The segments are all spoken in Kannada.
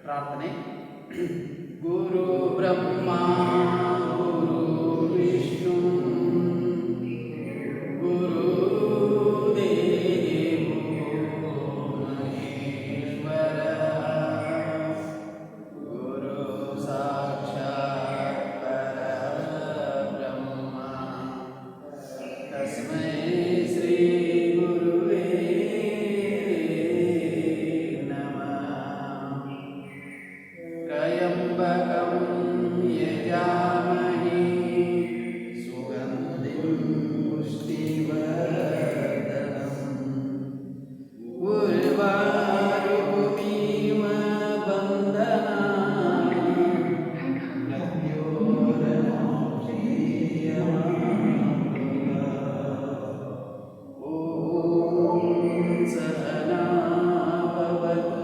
ಪ್ರಾರ್ಥನೆ. ಗುರು ಬ್ರಹ್ಮ ಗುರು ವಿಷ್ಣು ಗುರು ದೇವೋ ಮಹೇಶ್ವರ ಗುರು ಸಾಕ್ಷಾತ್ ಪರಬ್ರಹ್ಮ ತಸ್ಮೈ ಶ್ರೀ ಗುರುವೇ ತ್ರಯಂಬಕಂ ಯಜಾಮಹೇ ಸುಗಂಧಿಂ ಪುಷ್ಟಿವರ್ಧನಂ ಉರ್ವಾರುಕುಮಿವ ಬಂಧನಾನ್ ಓಂ ಸಹನಾ ಭವತು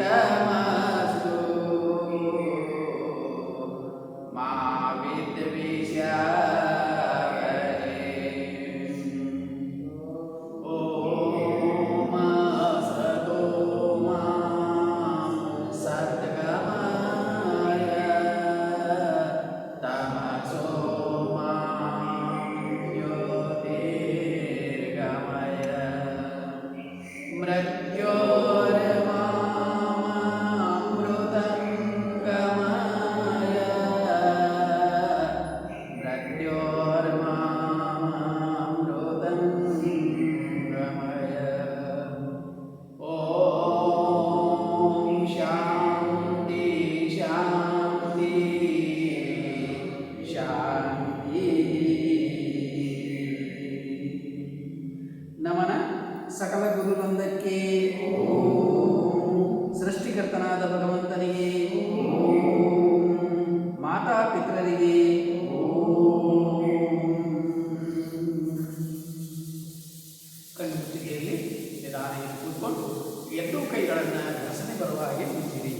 तेजस्विनामदितमस्तु मा विद्विषावहे ॐ सतो मा सद्गमय तमसो मा ज्योतिर्गमय मृत्योर्मामृतं गमय मृत्योर्मामृतं गमय ॐ शान्ति शान्ति ಶಾಂತಿ. ನಮನ ಸಕಲ ಗುರುವೃಂದಕ್ಕೆ, ಸೃಷ್ಟಿಕರ್ತನಾದ ಭಗವಂತನಿಗೆ, ಮಾತಾ ಪಿತೃರಿಗೆ, ಕಣ್ಣು ಮುಚ್ಚಿಗೆಯಲ್ಲಿ ನಿಧಾನವಾಗಿ ಕೂತ್ಕೊಂಡು ಎರಡೂ ಕೈಗಳನ್ನು ರಸನೆ ಬರುವ ಹಾಗೆ ಮುಚ್ಚಿರಿ.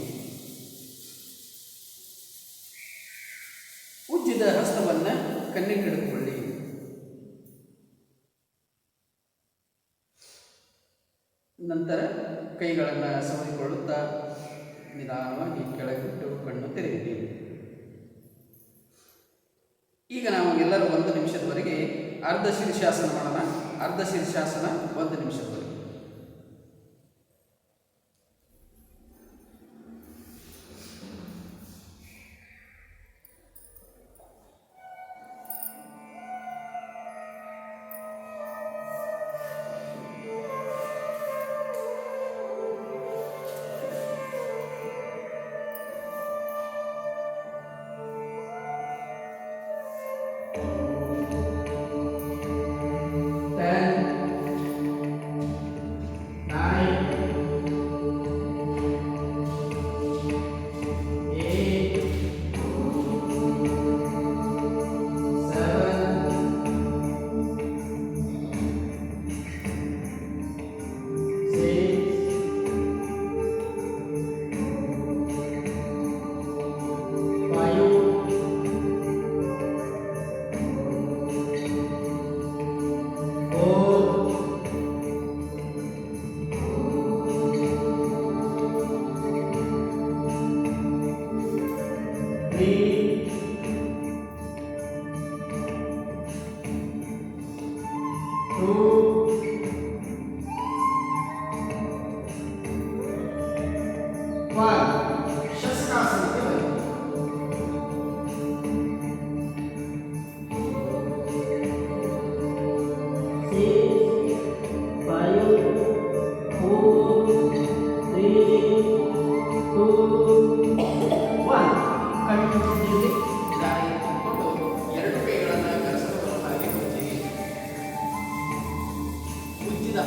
ಉಜ್ಜಿದ ಹಸ್ತವನ್ನು ಕಣ್ಣಿಗೆ ಹಿಡಿದುಕೊಳ್ಳಿ. ನಂತರ ಕೈಗಳನ್ನು ಸವರಿಕೊಳ್ಳುತ್ತಾ ನಿಧಾನವಾಗಿ ಕೆಳಗಿಟ್ಟು ಕಣ್ಣು ತೆರೆಯಿರಿ. ಈಗ ನಾವು ಎಲ್ಲರೂ 1 ನಿಮಿಷದವರೆಗೆ ಅರ್ಧ ಶೀರ್ಷಾಸನ ಮಾಡೋಣ. ಅರ್ಧ ಶೀರ್ಷಾಸನ 1 ನಿಮಿಷದವರೆಗೆ.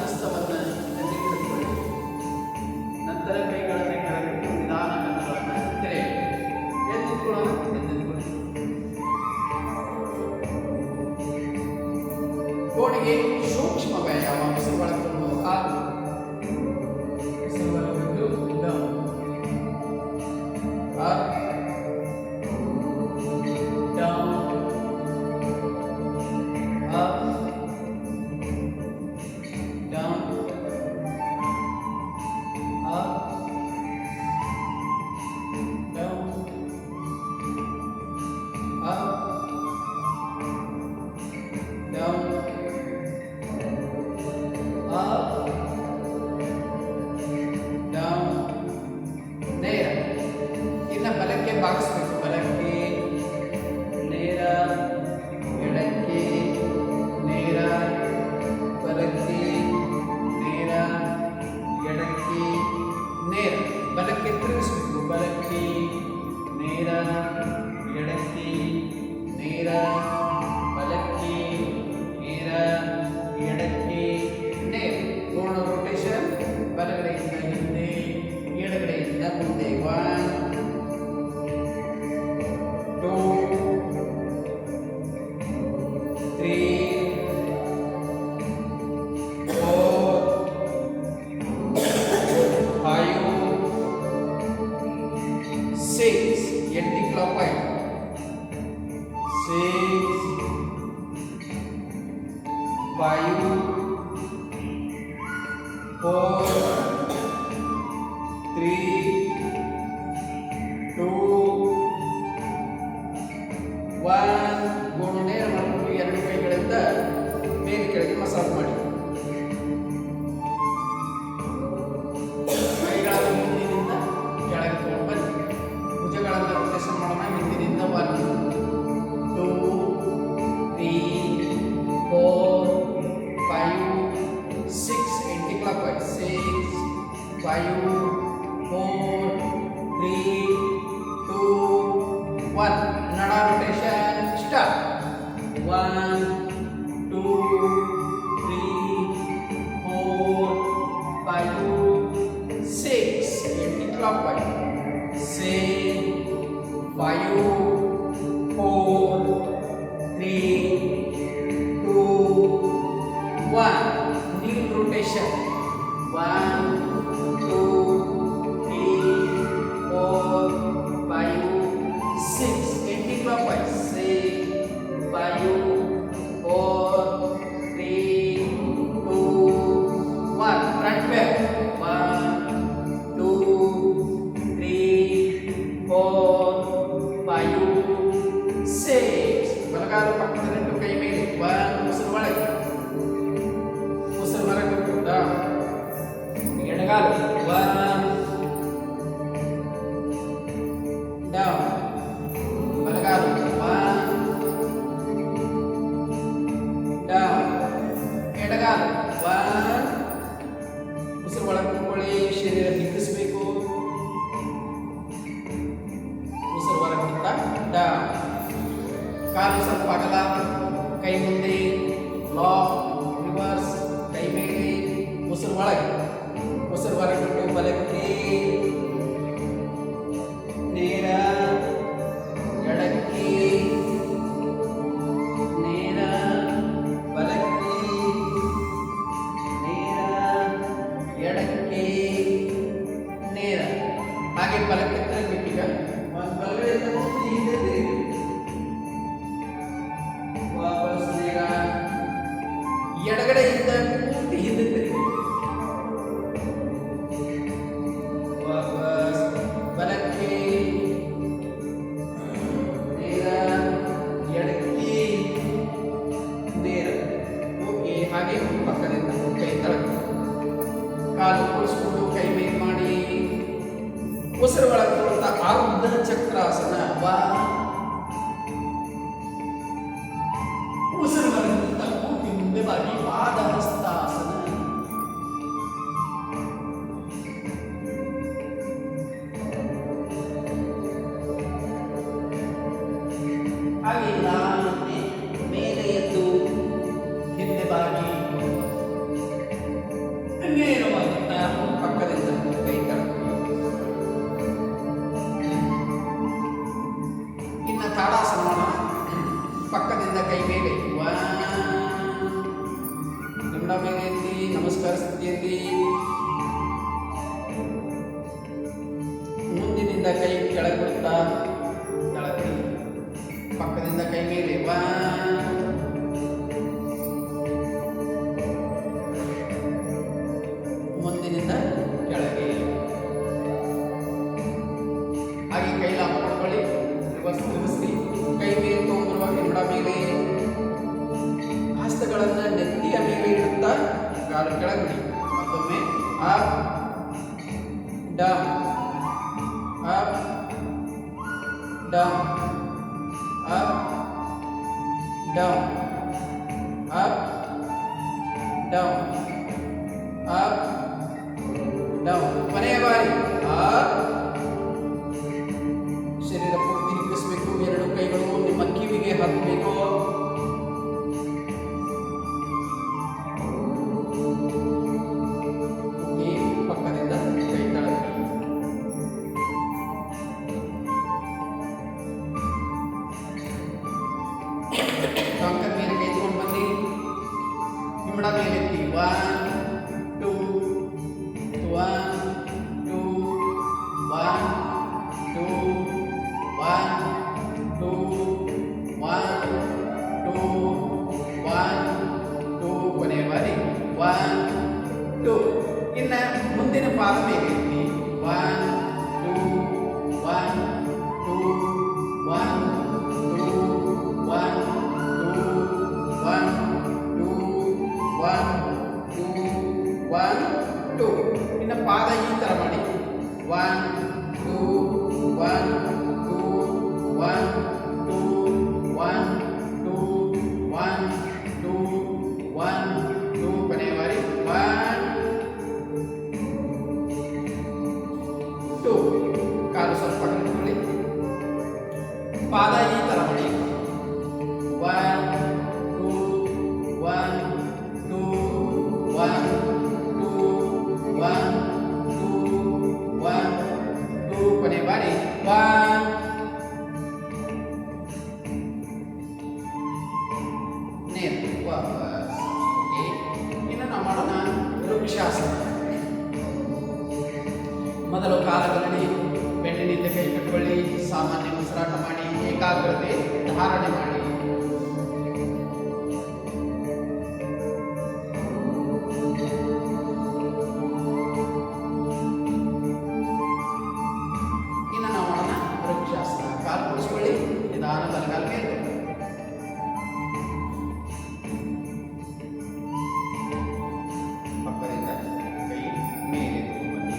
ಹಸ್ತವನ್ನು ಕಣ್ಣಿಗೆ ಹಿಡಿದುಕೊಳ್ಳಿ. ನಂತರ ಕೈಗಳನ್ನು ಕೆಳಗಿಟ್ಟು ನಿಧಾನ ಕಣ್ಣುಗಳನ್ನು ತೆರೆಯಿರಿ. ಭಾಗಿಸ್ಬೇಕು. ಬಲಕ್ಕೆ ನೇರ, ಎಡಕ್ಕೆ ನೇರ, ಬಲಕ್ಕೆ ನೇರ, ಎಡಕ್ಕೆ ನೇರ. ಬಲಕ್ಕೆ ತಿರುಗಿಸ್ಬೇಕು. ಬಲಕ್ಕೆ ನೇರ, ಎಡಕ್ಕೆ ನೇರ, ಬಲಕ್ಕೆ ನೇರ, ಎಡಕ್ಕೆ ನೇರ. ಪೂರ್ಣ ರೊಟೇಷನ್. ಬಲಗಡೆಯಿಂದ ಹಿಂದೆ, ಎಡಗಡೆಯಿಂದ ಮುಂದೆ. 1 2 3 4 5 6 anti-clockwise. 6 5 4 3 2 1. ಗೋಣು ನೇರ ಮಾಡಿಕೊಂಡು ಎರಡು ಕೈಗಳಿಂದ ಮೇಲೆ ಕೆಳಗೆ ಮಸಾಜ್ ಮಾಡಿ. ಕೈಗಳನ್ನು ಹಿಂದಿನಿಂದ ಕೆಳಗೆ ತಗೊಂಡು ಬನ್ನಿ. ಭುಜಗಳನ್ನು ರೊಟೇಷನ್ ಮಾಡೋಣ. ಹಿಂದಿನಿಂದ 1 2 3 4 5 6 anti-clockwise. 6 5 4 3 2 1. ನಡ rotation start. 1 2 3 4 5 6 anti-clockwise. 6 5 4 3 2 1. Knee rotation. 1 2 3 4 5 6 anti-clockwise. 6 5 4 3 2 1. Front back. 1 2 3 4 5 6. ಬಲಗಾಲು ಪಕ್ಕದಲ್ಲಿಟ್ಟು ಕೈ ಮೇಲೆ. 1 ಉಸಿರು ಒಳಗೆ, ಉಸಿರು ಹೊರಗೆ ಬಿಟ್ಟು ಎಡಗಾಲು. 1 ಡೌನ್. ಬಲಗಾಲು. 1 ಡೌನ್. ಎಡಗಾಲು. 1 ಉಸಿರು ಒಳಗೆ ಬಿಟ್ಕೊಳ್ಳಿ. ಶರೀರ ಹಿಗ್ಗಿಸಬೇಕು. ಉಸಿರು ಹೊರಗೆ ಬಿಡ್ತಾ ಡೌನ್. ಕಾಲು ಸ್ವಲ್ಪ ಅಗಲ, ಕೈ ಮುಂದೆ, ಲಾಕ್, ರಿವರ್ಸ್, ಕೈ ಮೇಲೆ, ಉಸಿರು ಒಳಗೆ, ಉಸಿರು ಹೊರಗೆ ಬಿಟ್ಟು ಬಲಕ್ಕೆ ನೇರ, ಎಡಕ್ಕೆ ನೇರ, ಬಲಕ್ಕೆ ನೇರ, ಎಡಕ್ಕೆ ನೇರ. ಹಾಗೆ ಬಲಕ್ಕೆ ತಿರುಗಬೇಕೀಗ. ಬಲಗಡೆಯಿಂದ ಮುಂದೆ ಹಿಂದೆ ತಿರುಗಿ ವಾಪಸ್ ನೇರ, ಎಡಗಡೆಯಿಂದ ಪೂರ್ತಿ ಹಿಂದೆ ತಿರುಗಿ ವಾಪಸ್ ಬಲಕ್ಕೆ ನೇರ, ಎಡಕ್ಕೆ ನೇರ. ಓಕೆ. ಹಾಗೆ ಪಕ್ಕದಿಂದ ಕೈ ತಳಗೆ, ಕಾಲು ಕೂರಿಸ್ಕೊಂಡು ಕೈ ಮೇಲೆ ಮಾಡಿ ಉಸಿರು ಒಳಗೆ ತಗೊಳ್ತಾ ಅರ್ಧ ಚಕ್ರಾಸನ. ಉಸಿರು ಹೊರಗಿಂದ ಪೂರ್ತಿ ಮುಂದೆ ಬಾಗಿ ಪಾದಹಸ್ತಾಸನ. ಹಾಗೆ ನಾಲ್ಕನೇ ಮೇಲೆ ಎದ್ದು ಹಿಂದೆ ಬಾಗಿ ನೇರವಾಗಿ ಪಕ್ಕದಿಂದ ಕೈ ತಳ್ಳಿ. ಇನ್ನು ತಾಡಾಸನ ಮಾಡೋಣ. ಪಕ್ಕದಿಂದ ಕೈ ಮೇಲೆ. ನಿಮ್ಡ ಮೇಲೆ ಎತ್ತಿ ನಮಸ್ಕಾರ ಸ್ಥಿತಿಯಲ್ಲಿ. ಮುಂದಿನಿಂದ ಕೈ ಕೆಳಗೆ ಬಿಡ್ತಾ ಕೆಳಗೆ. ಪಕ್ಕದಿಂದ ಕೈ ಮೇಲೆ. ಮುಂದಿನಿಂದ ಕೆಳಗೆ. ಹಾಗೆ ಕೈ ಲಾಕ್ ಮಾಡ್ಕೊಳ್ಳಿ. ರಿವರ್ಸ್ ತಿರುಗಿಸಿ. ಕೈ ಮೇಲೆ ತಗೊಂಡಿರುವಾಗ ನಿಮ್ಡ ಮೇಲೆ ಹಸ್ತಗಳನ್ನು ನೆತ್ತಿಯ ಮೇಲೆ ಇಡುತ್ತಾ ಕಾಲು ಕೆಳಗಡೆ. ಮತ್ತೊಮ್ಮೆ up down, up down, up, down, up, down, up, down. ಕೊನೆಯ ಬಾರಿ up. ಶರೀರ ಪೂರ್ತಿ ಹಿಗ್ಗಿಸಬೇಕು. ಎರಡು ಕೈಗಳು ನಿಮ್ಮ ಕಿವಿಗೆ ಹತ್ತಬೇಕು. ಪಕ್ಕದಿಂದ ಕೈ ತಳಗೆ. ಟೊಂಕ ಮೇಲೆ ಕೈ ತಗೊಂಡು ಬನ್ನಿ. ಹಿಮ್ಮಡ ಮೇಲೆ ಎತ್ತಿ. 1 2 1 2 1 2 1 2 1 2 1 2. ಕೊನೆಯ ಬಾರಿ 1 2. ಇನ್ನ ಮುಂದಿನ ಪಾದ ಮೇಲೆ ಎತ್ತಿ. 1 2 1 2 1 2 1 2 1 2 1 2 1 2. ಇನ್ನು ಪಾದ ಈ ಥರ ಮಾಡಿ. 1 2 1 2 1 2 1 2 1 2 1 2. ಕೊನೆಯ ಬಾರಿ 1 2. ಕಾಲು ಸ್ವಲ್ಪ ಇಟ್ಕೊಳ್ಳಿ. ಪಾದ ಈ ಥರ ಮಾಡಿ. 1 2 1 2 1 2 1 2 1 2. ಕೊನೆಯ ಬಾರಿ 1 ನೇತು ವಾಪಸ್. ಓಕೆ, ಇನ್ನು ನಾವು ಮಾಡೋಣ ವೃಕ್ಷಾಸನ. ಮೊದಲು ಕಾಲುಗಳಲ್ಲಿ ಬೆನ್ನಿನಿಂದ ಕೈ ಕಟ್ಟಿಕೊಳ್ಳಿ. ಸಾಮಾನ್ಯ ಉಸಿರಾಟ ಮಾಡಿ. ಏಕಾಗ್ರತೆ ಧಾರಣೆ ಮಾಡಿ. ಇನ್ನು ನಾವು ಮಾಡೋಣ ವೃಕ್ಷಾಸನ. ಕಾಲು ಕೂಡಿಸ್ಕೊಳ್ಳಿ. ನಿಧಾನ ಬಲಗಾಲ ಮೇಲೆ. ಪಕ್ಕದಿಂದ ಕೈ ಮೇಲೆ ಬನ್ನಿ.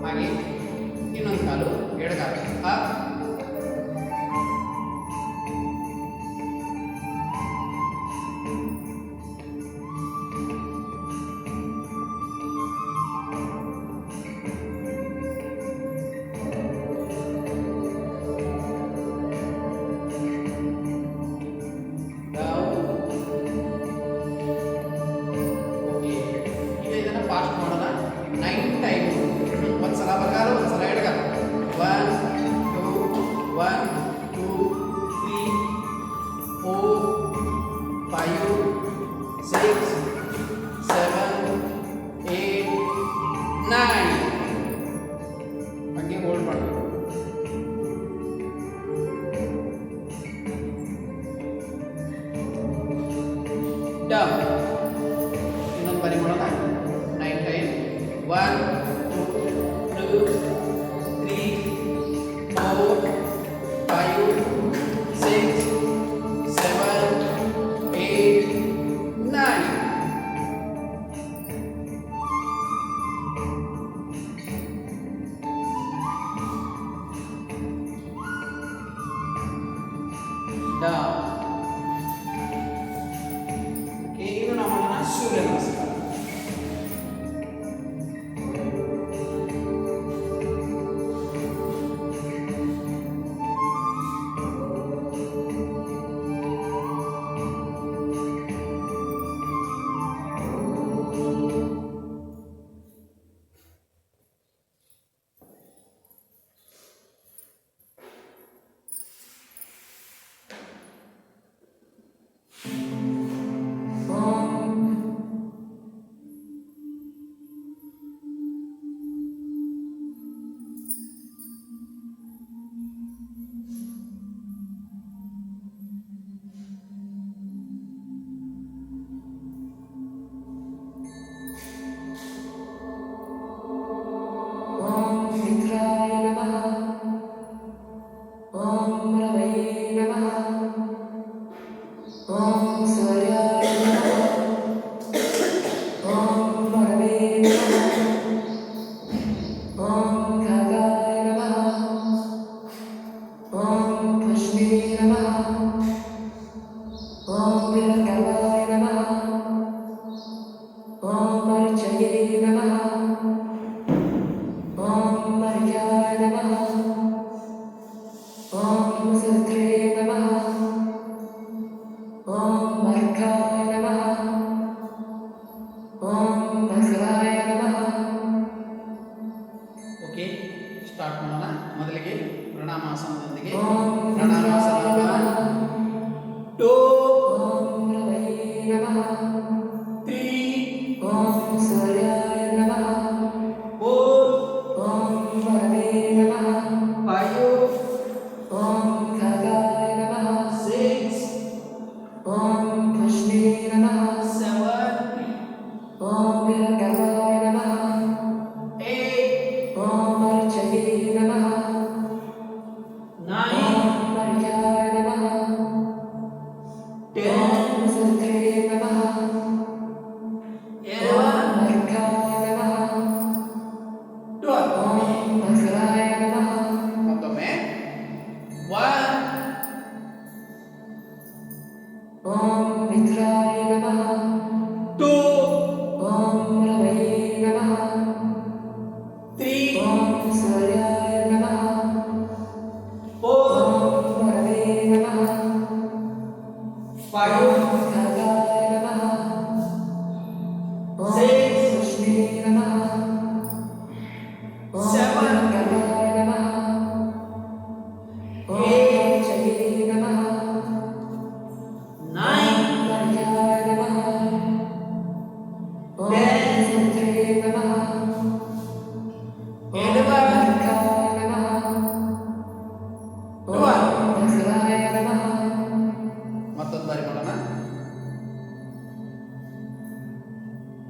ಹಾಗೆ ಇನ್ನೊಂದು ಕಾಲು ಎಡಗಾಲ. Up down. ಓಕೆ, ಈಗ ಇದನ್ನು ಫಾಸ್ಟ್ ಮಾಡೋಣ. 9 ಟೈಮ್. ಒಂದ್ಸಲ ಬಲಗಾಲ, ಒಂದ್ಸಲ ಎಡಗಾಲ. 1 2 1 2 3 4 5 6 7 8 9. ಹಂಗೆ ಹೋಲ್ಡ್ ಮಾಡಬೇಕು. ಡೌನ್. ಇನ್ನೊಂದು ಬಾರಿ ಮಾಡೋಣ. 9 ಟೈಮ್. 1 2 3 4 5 6 7 8 9. ಡೌನ್. ಓಕೆ, ಇನ್ನು ನಾವು ಮಾಡೋಣ ಸೂರ್ಯ ನಮಸ್ಕಾರ.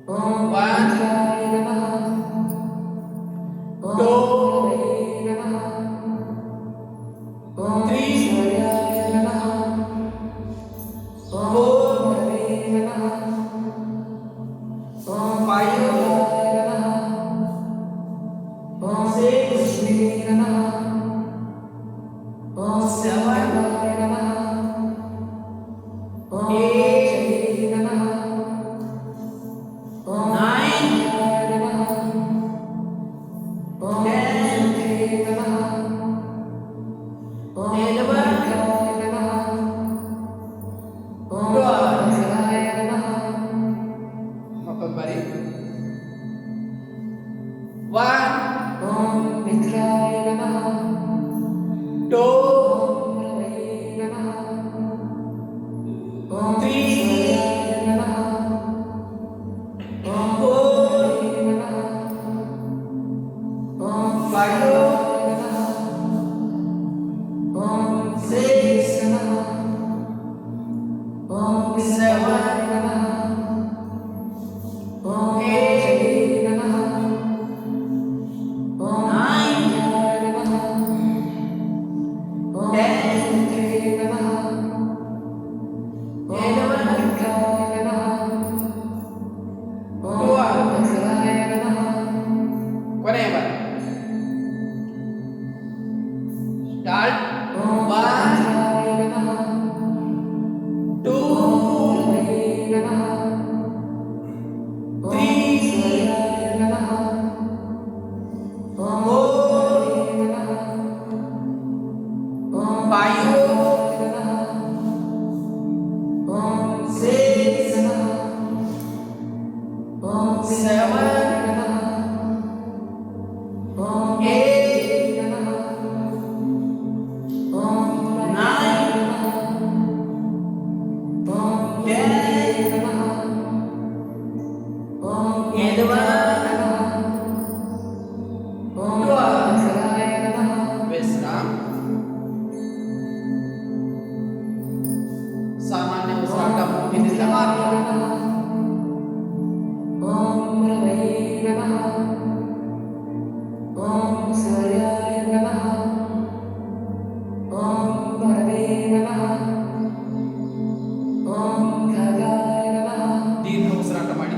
One, two, three, four, five, six, seven, eight, nine, 10, 11, 12. ಮತ್ತೊಂದು ಬಾರಿ. 1, 2, 3, 4, 5, 6, 7, 8, 9, ಸಾಮಾನ್ಯ ಉಸಿರಾಟ ಮುಗಿದಿಲ್ಲ. ದೀರ್ಘ ಉಸಿರಾಟ ಮಾಡಿ.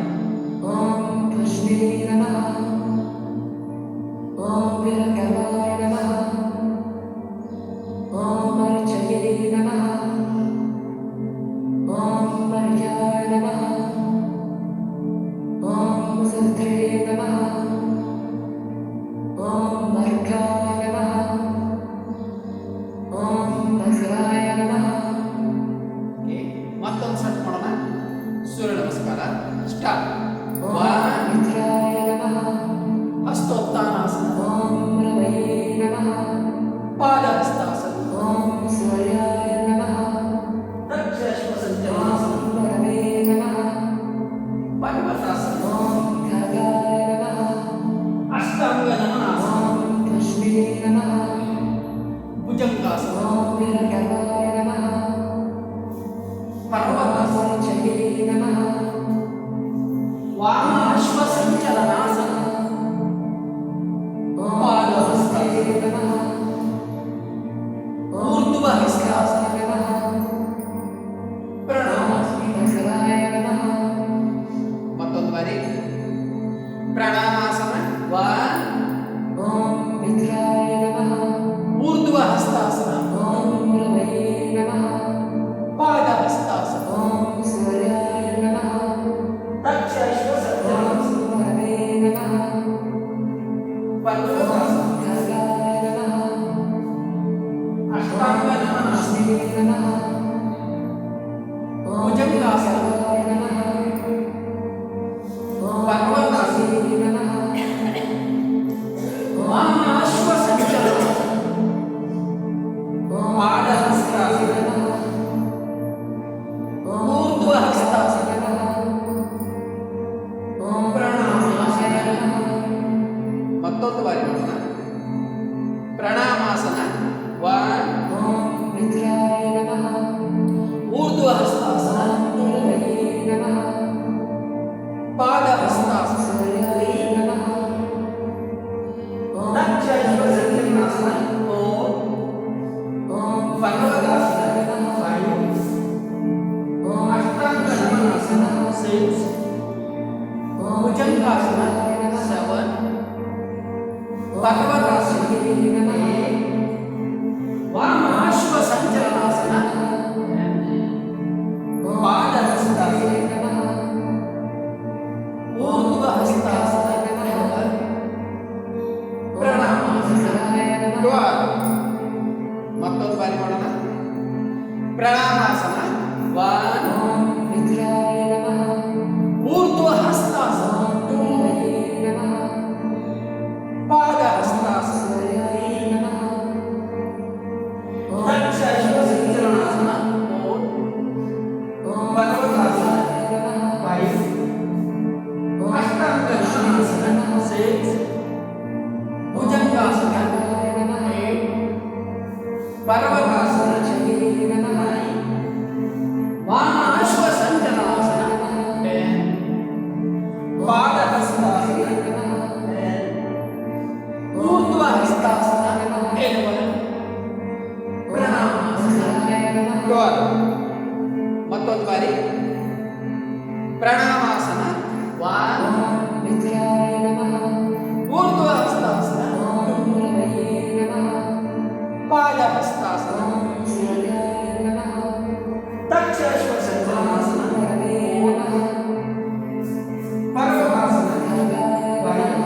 ಮತ್ತೊಂದು ಸೆಟ್ ಮಾಡೋಣ. ಸೂರ್ಯ ನಮಸ್ಕಾರ ಸ್ಟಾರ್ಟ್. 1, ಹಸ್ತೋತ್ಥಾನಾಸನ, ಪಾದ ಹಸ್ತಾಸನ, ದಕ್ಷಶ್ವಸಂಚಲನಾಸನ, ಪರ್ವತಾಸನ, ಅಷ್ಟಾಂಗ ನಮನಾಸನ, ಭುಜಂಗಾಸನ, ಪರ್ವತಾಸನ, ವಾಮಾಶ್ವಸಂಚಲನಾಸನ, ಪಾದಹಸ್ತಾಸನ, ಊರ್ಧ್ವ ಹಸ್ತಾಸನ, ಪ್ರಣಾಮಾಸನ. ಮತ್ತೊಂದು ಬಾರಿ ಪ್ರಣಾಮಾಸನ. 1, ಊರ್ಧ್ವ ಹಸ್ತಾಸನ, ಪಾದ ಹಸ್ತಾಸನ, ಅಷ್ಟಾಂಗ ನಮನಾಸನ, ಭುಜಂಗಾಸನ, ಪರ್ವತಾಸನ, ವಾಮಾಶ್ವಸಂಚಲನ, ಪಾದ ಹಸ್ತಾಸನ, ಊರ್ಧ್ವ ಹಸ್ತಾಸನ, ಪ್ರಣಾಮಾಸನ. ಮತ್ತೊಂದು ಬಾರಿ ಮಾಡೋಣ. ಪ್ರಣಾಮಾಸನ. 1, ಪಾದಹಸ್ತಾಸನ ಭುಜಂಗಾಸನ 7 ಪರ್ವತಾಸನ 8 ವಾಮಾಶ್ವ ಸಂಚಲನಾಸನ ಪಾದಹಸ್ತಾಸನ ಊರ್ಧ್ವಹಸ್ತಾಸನ ಪ್ರಣಾಮಾಸನ ಮತ್ತೊಂದು ಬಾರಿ ಮಾಡೋಣ ಪ್ರಣಾಮಾಸನ 1 ಊರ್ಧ್ವಹಸ್ತಾಸನ 2 ಪಾದಹಸ್ತಾಸನ 3 ದಕ್ಷ ಸಂಚಲನಾಸನ 4 ಪರ್ವತಾಸನ 5 ಅಷ್ಟಾಂಗ ಶಯನಾಸನ 6 ಭುಜಂಗಾಸನ 8 ಪರ್ವತಾಸನ 9 ವಾಮಾಶ್ವ ಸಂಚಲನಾಸನ 10 ಪಾದಹಸ್ತಾಸನ 11 ಊರ್ಧ್ವಹಸ್ತಾಸನ 11 ಪ್ರಣಾಮಾಸನ 12 ಮತ್ತೊಂದು ಬಾರಿ ಪ್ರಣಾಮಾಸನ 1 ಊರ್ಧ್ವಹಸ್ತಾಸನ 2 ಪಾದಹಸ್ತಾಸನ ದಕ್ಷ ಸಂಚಲನಾಸನ 4 ಪರ್ವತಾಸನ 5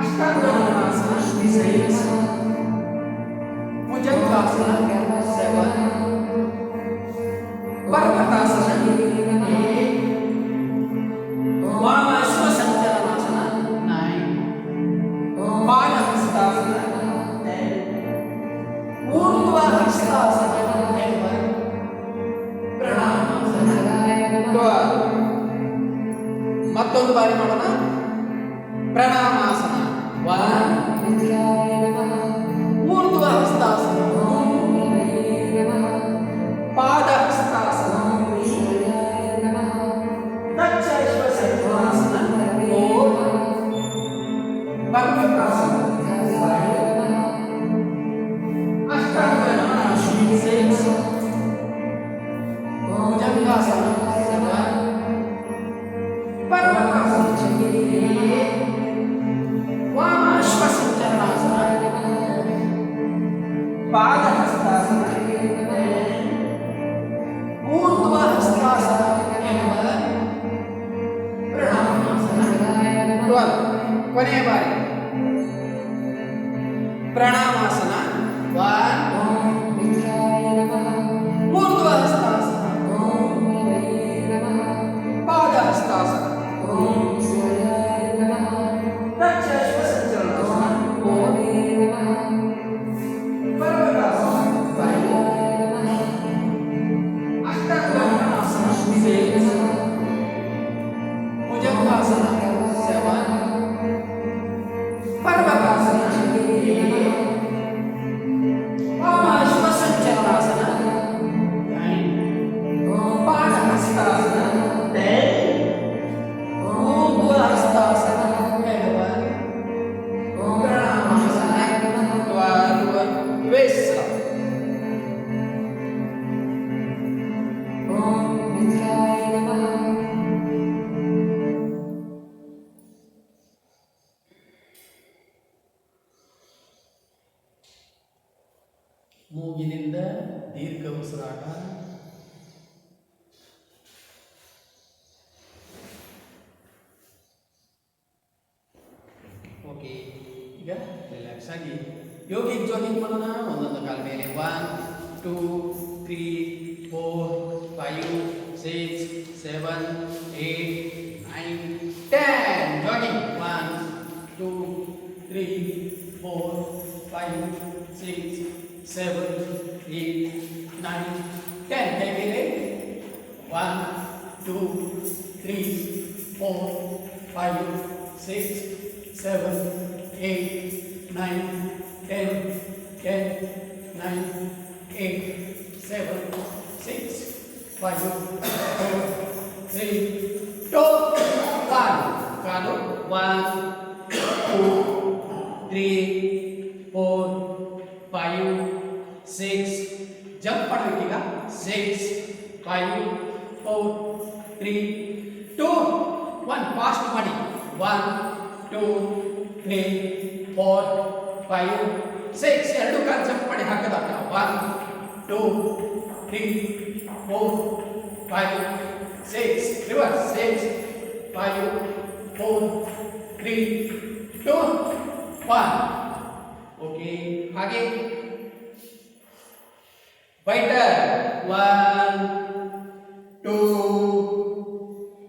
ಅಷ್ಟಾಂಗ ಶಯನಾಸನ 6 ಭುಜಂಗಾಸನ 7 ಪರ್ವತಾಸನ 8 ವಾಮಾಶ್ವ ಸಂಚಲನಾಸನ 9 ಪಾದಹಸ್ತಾಸನ 10 ಊರ್ಧ್ವಹಸ್ತಾಸನ 11 ಪ್ರಣಾಮಾಸನ 12 ಮತ್ತೊಂದು ಬಾರಿ ಮಾಡೋಣ ಪ್ರಣಾಮಾಸನ 1 ಊರ್ಧ್ವಹಸ್ತಾಸನ 2 ಪಾದಹಸ್ತಾಸನ 3 ದಕ್ಷ ಸಂಚಲನಾಸನ 4 ಪರ್ವತಾಸನ 5 ಅಷ್ಟಾಂಗ ಶಯನಾಸನ 6 ಭುಜಂಗಾಸನ 7 ಪರ್ವತಾಸನ 8 ವಾಮಾಶ್ವ ಸಂಚಲನಾಸನ ಪಾದಹಸ್ತಾಸನ 10 ಊರ್ಧ್ವಹಸ್ತಾಸನ 11 ಪ್ರಣಾಮಾಸನ 12 ಕೊನೆಯ ಬಾರಿ ಪ್ರಣಾಮಾಸನ 1 ಊರ್ಧ್ವಹಸ್ತಾಸನ ಪಾದಹಸ್ತಾಸನ ದಕ್ಷ ಸಂಚಲನಾಸನ 4 ಪರ್ವತಾಸನ 5 ಅಷ್ಟಾಂಗ ಶಯನಾಸನ 6 ಭುಜಂಗಾಸನ 7 ಪರ್ವತಾಸನ 8 ವಾಮಾಶ್ವ ಸಂಚಲನಾಸನ 9 ಪಾದಹಸ್ತಾಸನ 10 ಊರ್ಧ್ವಹಸ್ತಾಸನ 11 ಪ್ರಣಾಮಾಸನ 12 ವಿಶ್ರಾಮ. ಮೂಗಿನಿಂದ ದೀರ್ಘ ಉಸಿರಾಟ. ಓಕೆ, ಈಗ ರಿಲ್ಯಾಕ್ಸ್ ಆಗಿ ಯೋಗಿಕ್ ಜಾಗಿಂಗ್ ಮಾಡೋಣ. ಒಂದೊಂದು ಕಾಲ ಮೇಲೆ 1 2 3 4 5 6 7 8 9 10 ಜಾಗಿಂಗ್ 1 2 3 4 5 6 7 8 9 10 ಕೈ ಮೇಲೆ 1 2 3 4 5 6 7 8 9 10 10 9 8 7 6 5 4 3 2 1 ಫಾಸ್ಟ್ ಮಾಡಿ 1 2 3 4 5 6 ಎರಡು ಕಾಲು ಜಂಪ್ ಮಾಡಿ ಹಾಕದಾಗ 1 2 3 4 5 6 ರಿವರ್ಸ್ 6 5 4 3 2 1 ಓಕೆ ಹಾಗೆ ಬೈಟರ್ 1 2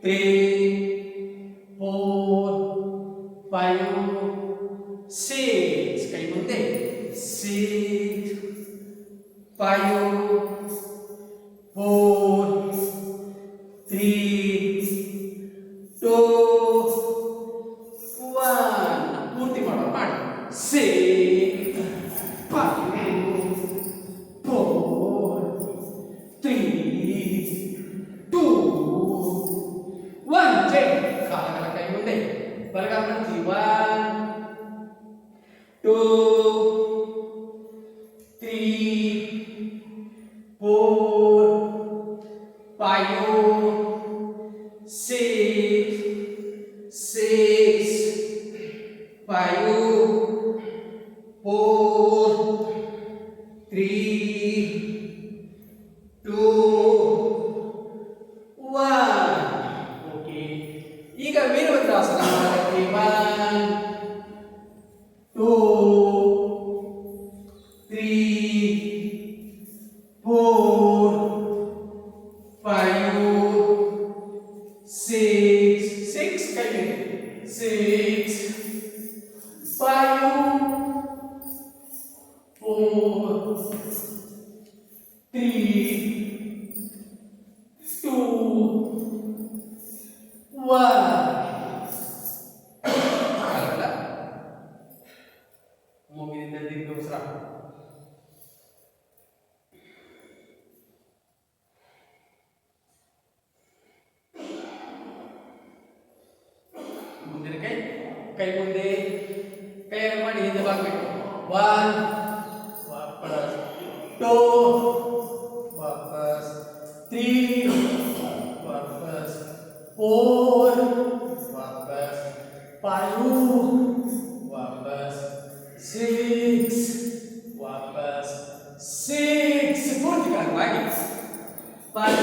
3 4 5 6 ಕೈ ಮುಂದೆ 6 5 4 3 2 1 ಪೂರ್ತಿ ಮಾಡೋ ಮಾಡಿ 6 5 4 3 2 1 ಜೈ ಕಾಲಗಳ ಕೈ ಮುಂದೆ ಬಲಗಾಲ ಮಾಡ್ತೀವಿ 1 2 3 4 5 6 5 4 3 2 1 ಓಕೆ ಈಗ ವೀರಭದ್ರಾಸನ ಮಾಡಕ್ಕೆ 1 2 3 4 5 6 ಕೈ 6 5 4 3 2 1 ಮೂಗಿನಿಂದ ದೀರ್ಘ ಉಸಿರಾಟ ಮುಂದಿನ ಕೈ ಕೈ ಮುಂದೆ ಕೈಯನ್ನು ಮಾಡಿ ಹಿಂದೆ ಬಾಗಬೇಕು 1 ವಾಪಸ್ 2 ವಾಪಸ್ 3 ವಾಪಸ್ 4 ವಾಪಸ್ 5 ವಾಪಸ್ 6 ವಾಪಸ್ 6 ಪೂರ್ತಿ ಕಾಲವಾಗಿ 5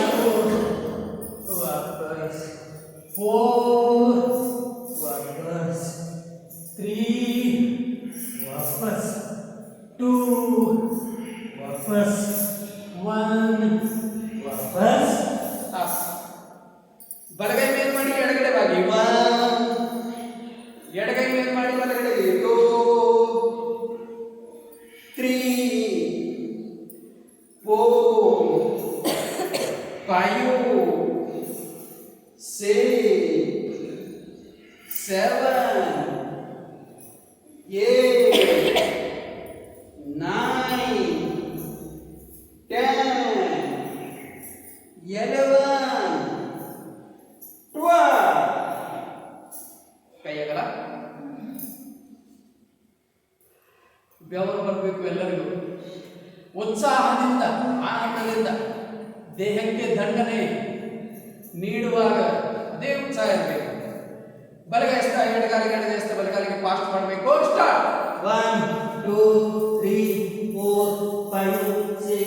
ವಾಪಸ್ 4 ವಾಪಸ್ 3 ವಾಪಸ್ 2 ವಾಪಸ್ 1 ವಾಪಸ್ ಸ್ಟಾಪ್ ಬಲಗೈ ಮೇಲೆ ಮಾಡಿ ಎಡಗಡೆ ಬಾಗಿ 1 ಎಡಗೈ ಮೇಲೆ ಮಾಡಿ ಬಲಗಡೆ 2 3 4 5 6 7 8 9 10 11 12 ಕೈ ಅಗಲ ಬೆವರು ಬರಬೇಕು ಎಲ್ಲರಿಗೂ ಉತ್ಸಾಹದಿಂದ ಆನಂದದಿಂದ ದೇಹಕ್ಕೆ ದಂಡನೆ ನೀಡುವಾಗ ಅದೇ ಉತ್ಸಾಹ ಇರಬೇಕು ಬಲಗೈ ಎಷ್ಟ ಎಡಗಾಲಿಗೆ ಎಡಗೈ ಬಲಗಾಲಿಗೆ ಫಾಸ್ಟ್ ಮಾಡಬೇಕು ಸ್ಟಾರ್ಟ್ 1 2 3 4 5 6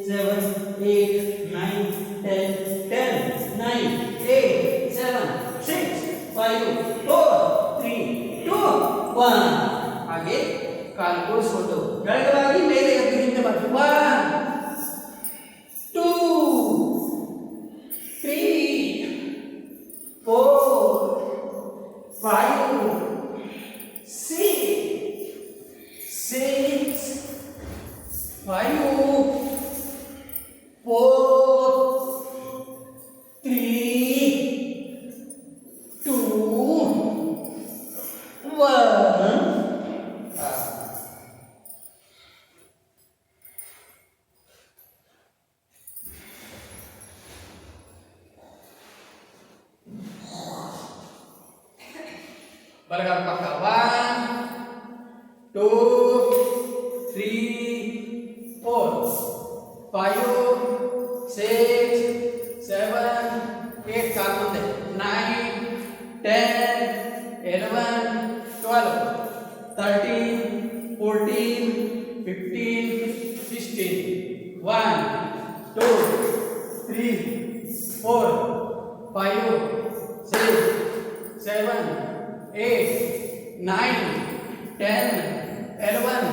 7 8 9 10 10 9 8 7 6 5 4 3 2 1 ಹಾಗೆ ಕಾಲು ಕೂಡಿಸಿಕೊಂಡು ಕೆಳಗವಾಗಿ ಮೇಲೆ ಎದ್ದು ಹಿಂದೆ ಬರ್ತೀವಿ 1 2 3 4 5 6 5 4 3 2 1 ಬಲಗಾಲ ಪಕ್ಕ 1 2 3 4 5 6 7 8 ಕಾಲು ಮುಂದೆ 9 10, 11, 12, 13, 14, 15, 16. 1, 2, 3, 4, 5, 6, 7, 8, 9, 10, 11,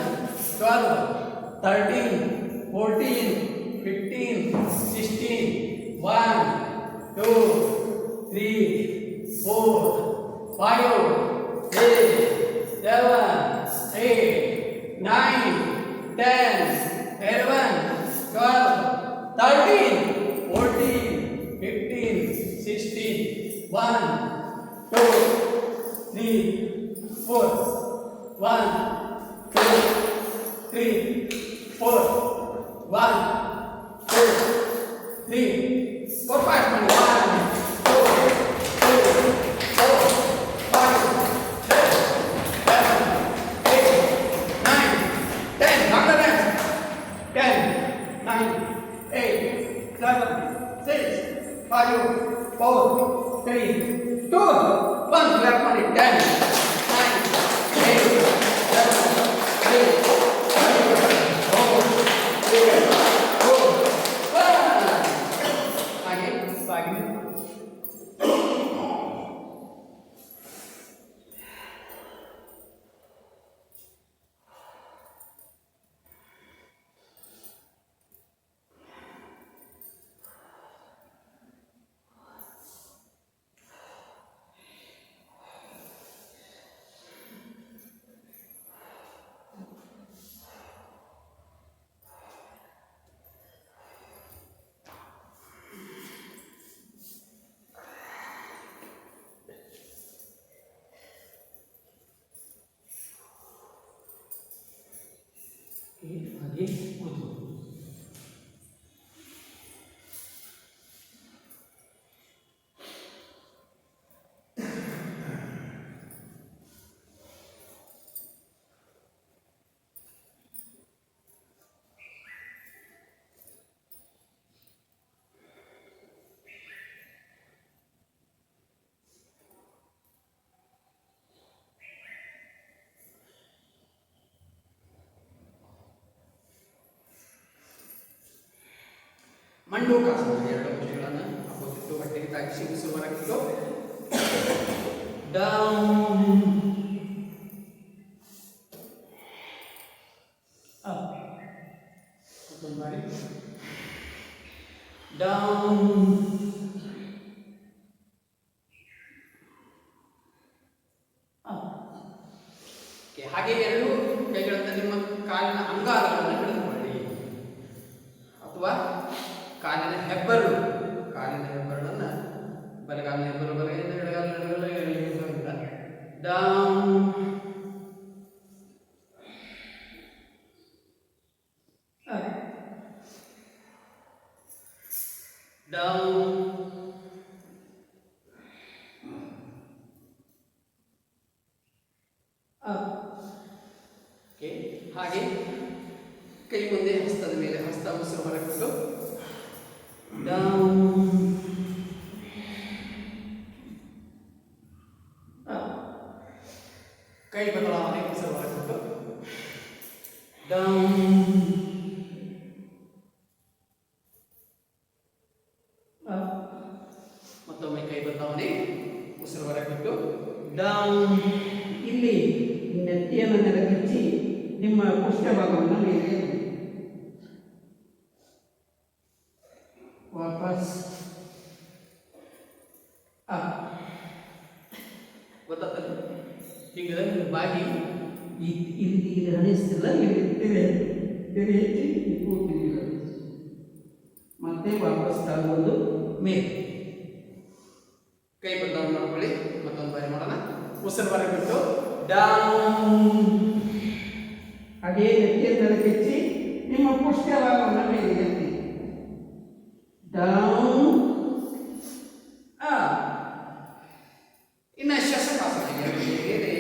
12, 13, 14, 15, 16. 1, 2, 3, 4, 5, 6, 7, 8, 9, 10, 11, 12, 13, 14, 15, 16. 1, 2, 3, 4. 1, 2, 3, 4. 1, 2, 3, 4, 5. 1, 2, 3, 4, 5, 6, 7, 8, 9, 10. After that, 10, 9, 8, 7, 6, 5, 4, 3, 2, 1. Clap on it. 10, 9, 8, 7, 8, 4, 3, 2, 1. Again. ಹಾಗೆ ಕೂತು ಮಂಡೂಕಾಸನ 2 ಅಂಶಗಳನ್ನು ಅಪೋಸಿಟ್ ಹೊಟ್ಟೆಗೆ ತಾಗಿಸಿ ಉಸಿರು ಹೊರಗಿಟ್ಟು ಡೌನ್ ಅಪ್ ಮತ್ತೊಂದು ಬಾರಿ ಡೌನ್ ಅಪ್. ಹಾಗೆ ಎರಡು ಕೈಗಳಿಂದ ನಿಮ್ಮ ಕಾಲಿನ ಅಂಗಾಲಗಳನ್ನು ಹಿಡಿದುಕೊಳ್ಳಿ ಅಥವಾ ಕಾಲಿನ ಹೆಬ್ಬೆರಳನ್ನು ಬಲಗಾಲಿನ ಹೆಬ್ಬೆರಳು ಬಲಗೈಯಿಂದ ಎಡಗಾಲಿನ ಡೌನ್ ಡೌನ್ ಹಾಗೆ ಕೈ ಮುಂದೆ ಹಸ್ತದ ಮೇಲೆ ಹಸ್ತ ಉಸಿರು ಹೊರಗಿಟ್ಟು ಡೌನ್ ಕೈ ಬದಲಾವಣೆ ಉಸಿರು ಹೊರಗಿಟ್ಟು ಡೌನ್ ಮತ್ತೊಮ್ಮೆ ಕೈ ಬದಲಾವಣೆ ಉಸಿರು ಹೊರಗಿಟ್ಟು ಡೌನ್. ಇಲ್ಲಿ ನೆತ್ತಿಯನ್ನು ನೆಲಗಚ್ಚಿ ನಿಮ್ಮ ಪೃಷ್ಠಭಾಗವನ್ನು ಮೇಲೆ ವಾಪಸ್ ಗೊತ್ತಾಗ್ತದೆ. ಹೀಗೆ ಬಾಗಿ ಇಲ್ಲಿ ಹಣಿಸ್ತಿಲ್ಲ, ಇಲ್ಲಿ ತೆರೆ ಹೆಚ್ಚಿ ಕೂತಿದ್ದೀರ. ಮತ್ತೆ ವಾಪಸ್ ತಗೊಂಡು ಮೇಲೆ ಕೈ ಬದಲಾವಣೆ ಮಾಡ್ಕೊಳ್ಳಿ. ಮತ್ತೊಂದು ಬಾರಿ ಮಾಡೋಣ. ಉಸಿರು ಹೊರಗಿಟ್ಟು ಡೌನ್. ಅದೇ ನೆತ್ತಿಯನ್ನು ಕೆಚ್ಚಿ ನಿಮ್ಮ ಪುಷ್ಠಭಾಗವನ್ನು ಮೇಲೆ ಎತ್ತಿ ಡೌನ್. ಇನ್ನು ಶಶಕಾಸನ ಬೇರೆ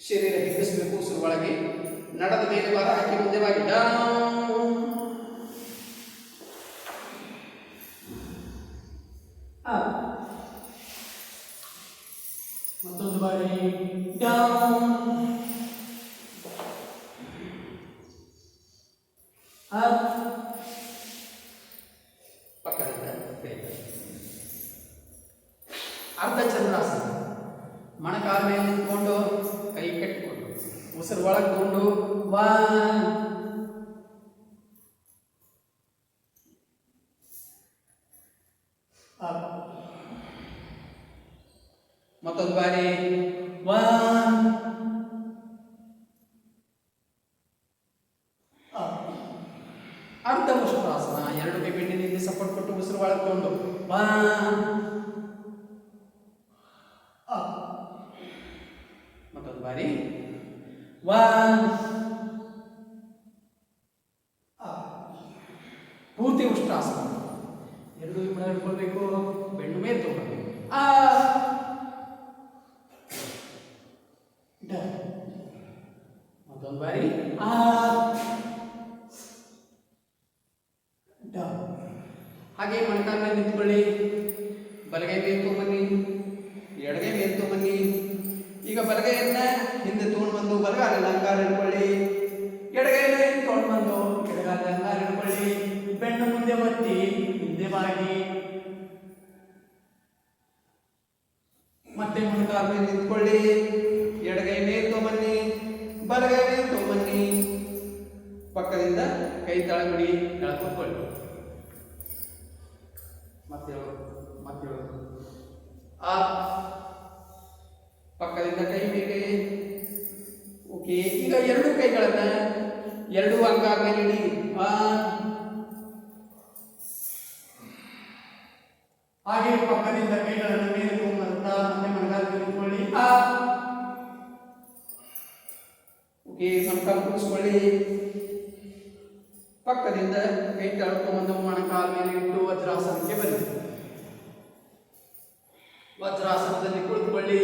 ಶರೀರ ಹಿಗ್ಗಿಸಬೇಕು. ಉಸಿರು ಒಳಗೆ ನಡದ ಮೇಲೆ ಭಾರ ಹಾಕಿ ಮುಂದೆ ಬಾಗಿ ಡೌನ್. ಬಾರಿ ಡೌನ್ ಅಪ್ ಪಕ್ಕದಿಂದ ಕೈ ಅರ್ಧ ಚಂದ್ರಾಸನ ಮೊಣಕಾಲ ಮೇಲೆ ನಿಂತ್ಕೊಂಡು ಕೈ ಕಟ್ಟಿಕೊಂಡು ಉಸಿರು ಒಳಗೆ ತಗೊಂಡು ಒನ್ ಅಪ್ ಮತ್ತೊಂದು ಬಾರಿ ಒನ್ ಅಪ್ ಅರ್ಧ ಉಷ್ಟ್ರಾಸನ ಎರಡು ಕೈ ಬೆನ್ನಿನಿಂದ ಸಪೋರ್ಟ್ ಕೊಟ್ಟು ಉಸಿರು ಒಳಗೆ ತಗೊಂಡು ಒನ್ ಅಪ್ ಮತ್ತೊಂದು ಬಾರಿ ಒನ್ ಅಪ್ ಪೂರ್ತಿ ಉಷ್ಟ್ರಾಸನ ಎರಡು ಹಿಡ್ಕೊಳ್ಬೇಕು ಬೆನ್ನು ಮೇಲೆ ತಗೊಳ್ಬೇಕು ಮತ್ತೊಂದು ಬಾರಿ ಹಾಗೆ ಮೊಣಕಾಲ ಮೇಲೆ ನಿಂತ್ಕೊಳ್ಳಿ ಬಲಗೈ ಮೇಲೆ ತಗೊಂಬನ್ನಿ ಎಡಗೈ ಮೇಲೆ ತಗೊಂಬನ್ನಿ ಈಗ ಬಲಗೈಯನ್ನ ಹಿಂದೆ ತಗೊಂಡು ಬಂದು ಬಲಗಾಲಲ್ಲಿ ಅಂಗಾರ ಹಿಡ್ಕೊಳ್ಳಿ ಎಡಗೈನ ತಗೊಂಡು ಬಂದು ಎಡಗಾಲಲ್ಲಿ ಅಂಗಾರ ಹಿಡ್ಕೊಳ್ಳಿ ಬೆನ್ನು ಮುಂದೆ ಒತ್ತಿ ಹಿಂದೆ ಬಾಗಿ ಮತ್ತೆ ಮೊಣಕಾಲ ಮೇಲೆ ನಿಂತ್ಕೊಳ್ಳಿ ಎಡಗೈ ಮೇಲೆ ತಗೊಂಬನ್ನಿ ಬಲಗೈ ಮೇಲೆ ತಗೊಂಬನ್ನಿ ಪಕ್ಕದಿಂದ ಕೈ ತಳಗಡಿ ಕೂತ್ಕೊಳ್ಳಿ ಮತ್ತೆ ಪಕ್ಕದಿಂದ ಕೈ ಮೇಲೆ ಓಕೆ ಈಗ ಎರಡು ಕೈಗಳನ್ನ ಎರಡು ಅಂಗಾಲ ಮೇಲೆ ಇಡಿ ಹಾಗೆ ಪಕ್ಕದಿಂದ ಕೈಗಳನ್ನು ಮೇಲೆ ತಗೊಂಬಂತ ಮತ್ತೆ ಮೊಣಕಾಲ ನಿಂತ್ಕೊಳ್ಳಿ ಓಕೆ ಮೊಣಕಾಲ ಕೂರಿಸ್ಕೊಳ್ಳಿ ಪಕ್ಕದಿಂದ ಕೈ ತಳ್ಕೊಂಬಂದು ಮೊಣಕಾಲ ಮೇಲೆ ಇಟ್ಟು ವಜ್ರಾಸನಕ್ಕೆ ಬನ್ನಿ ವಜ್ರಾಸನದಲ್ಲಿ ಕುಳಿತುಕೊಳ್ಳಿ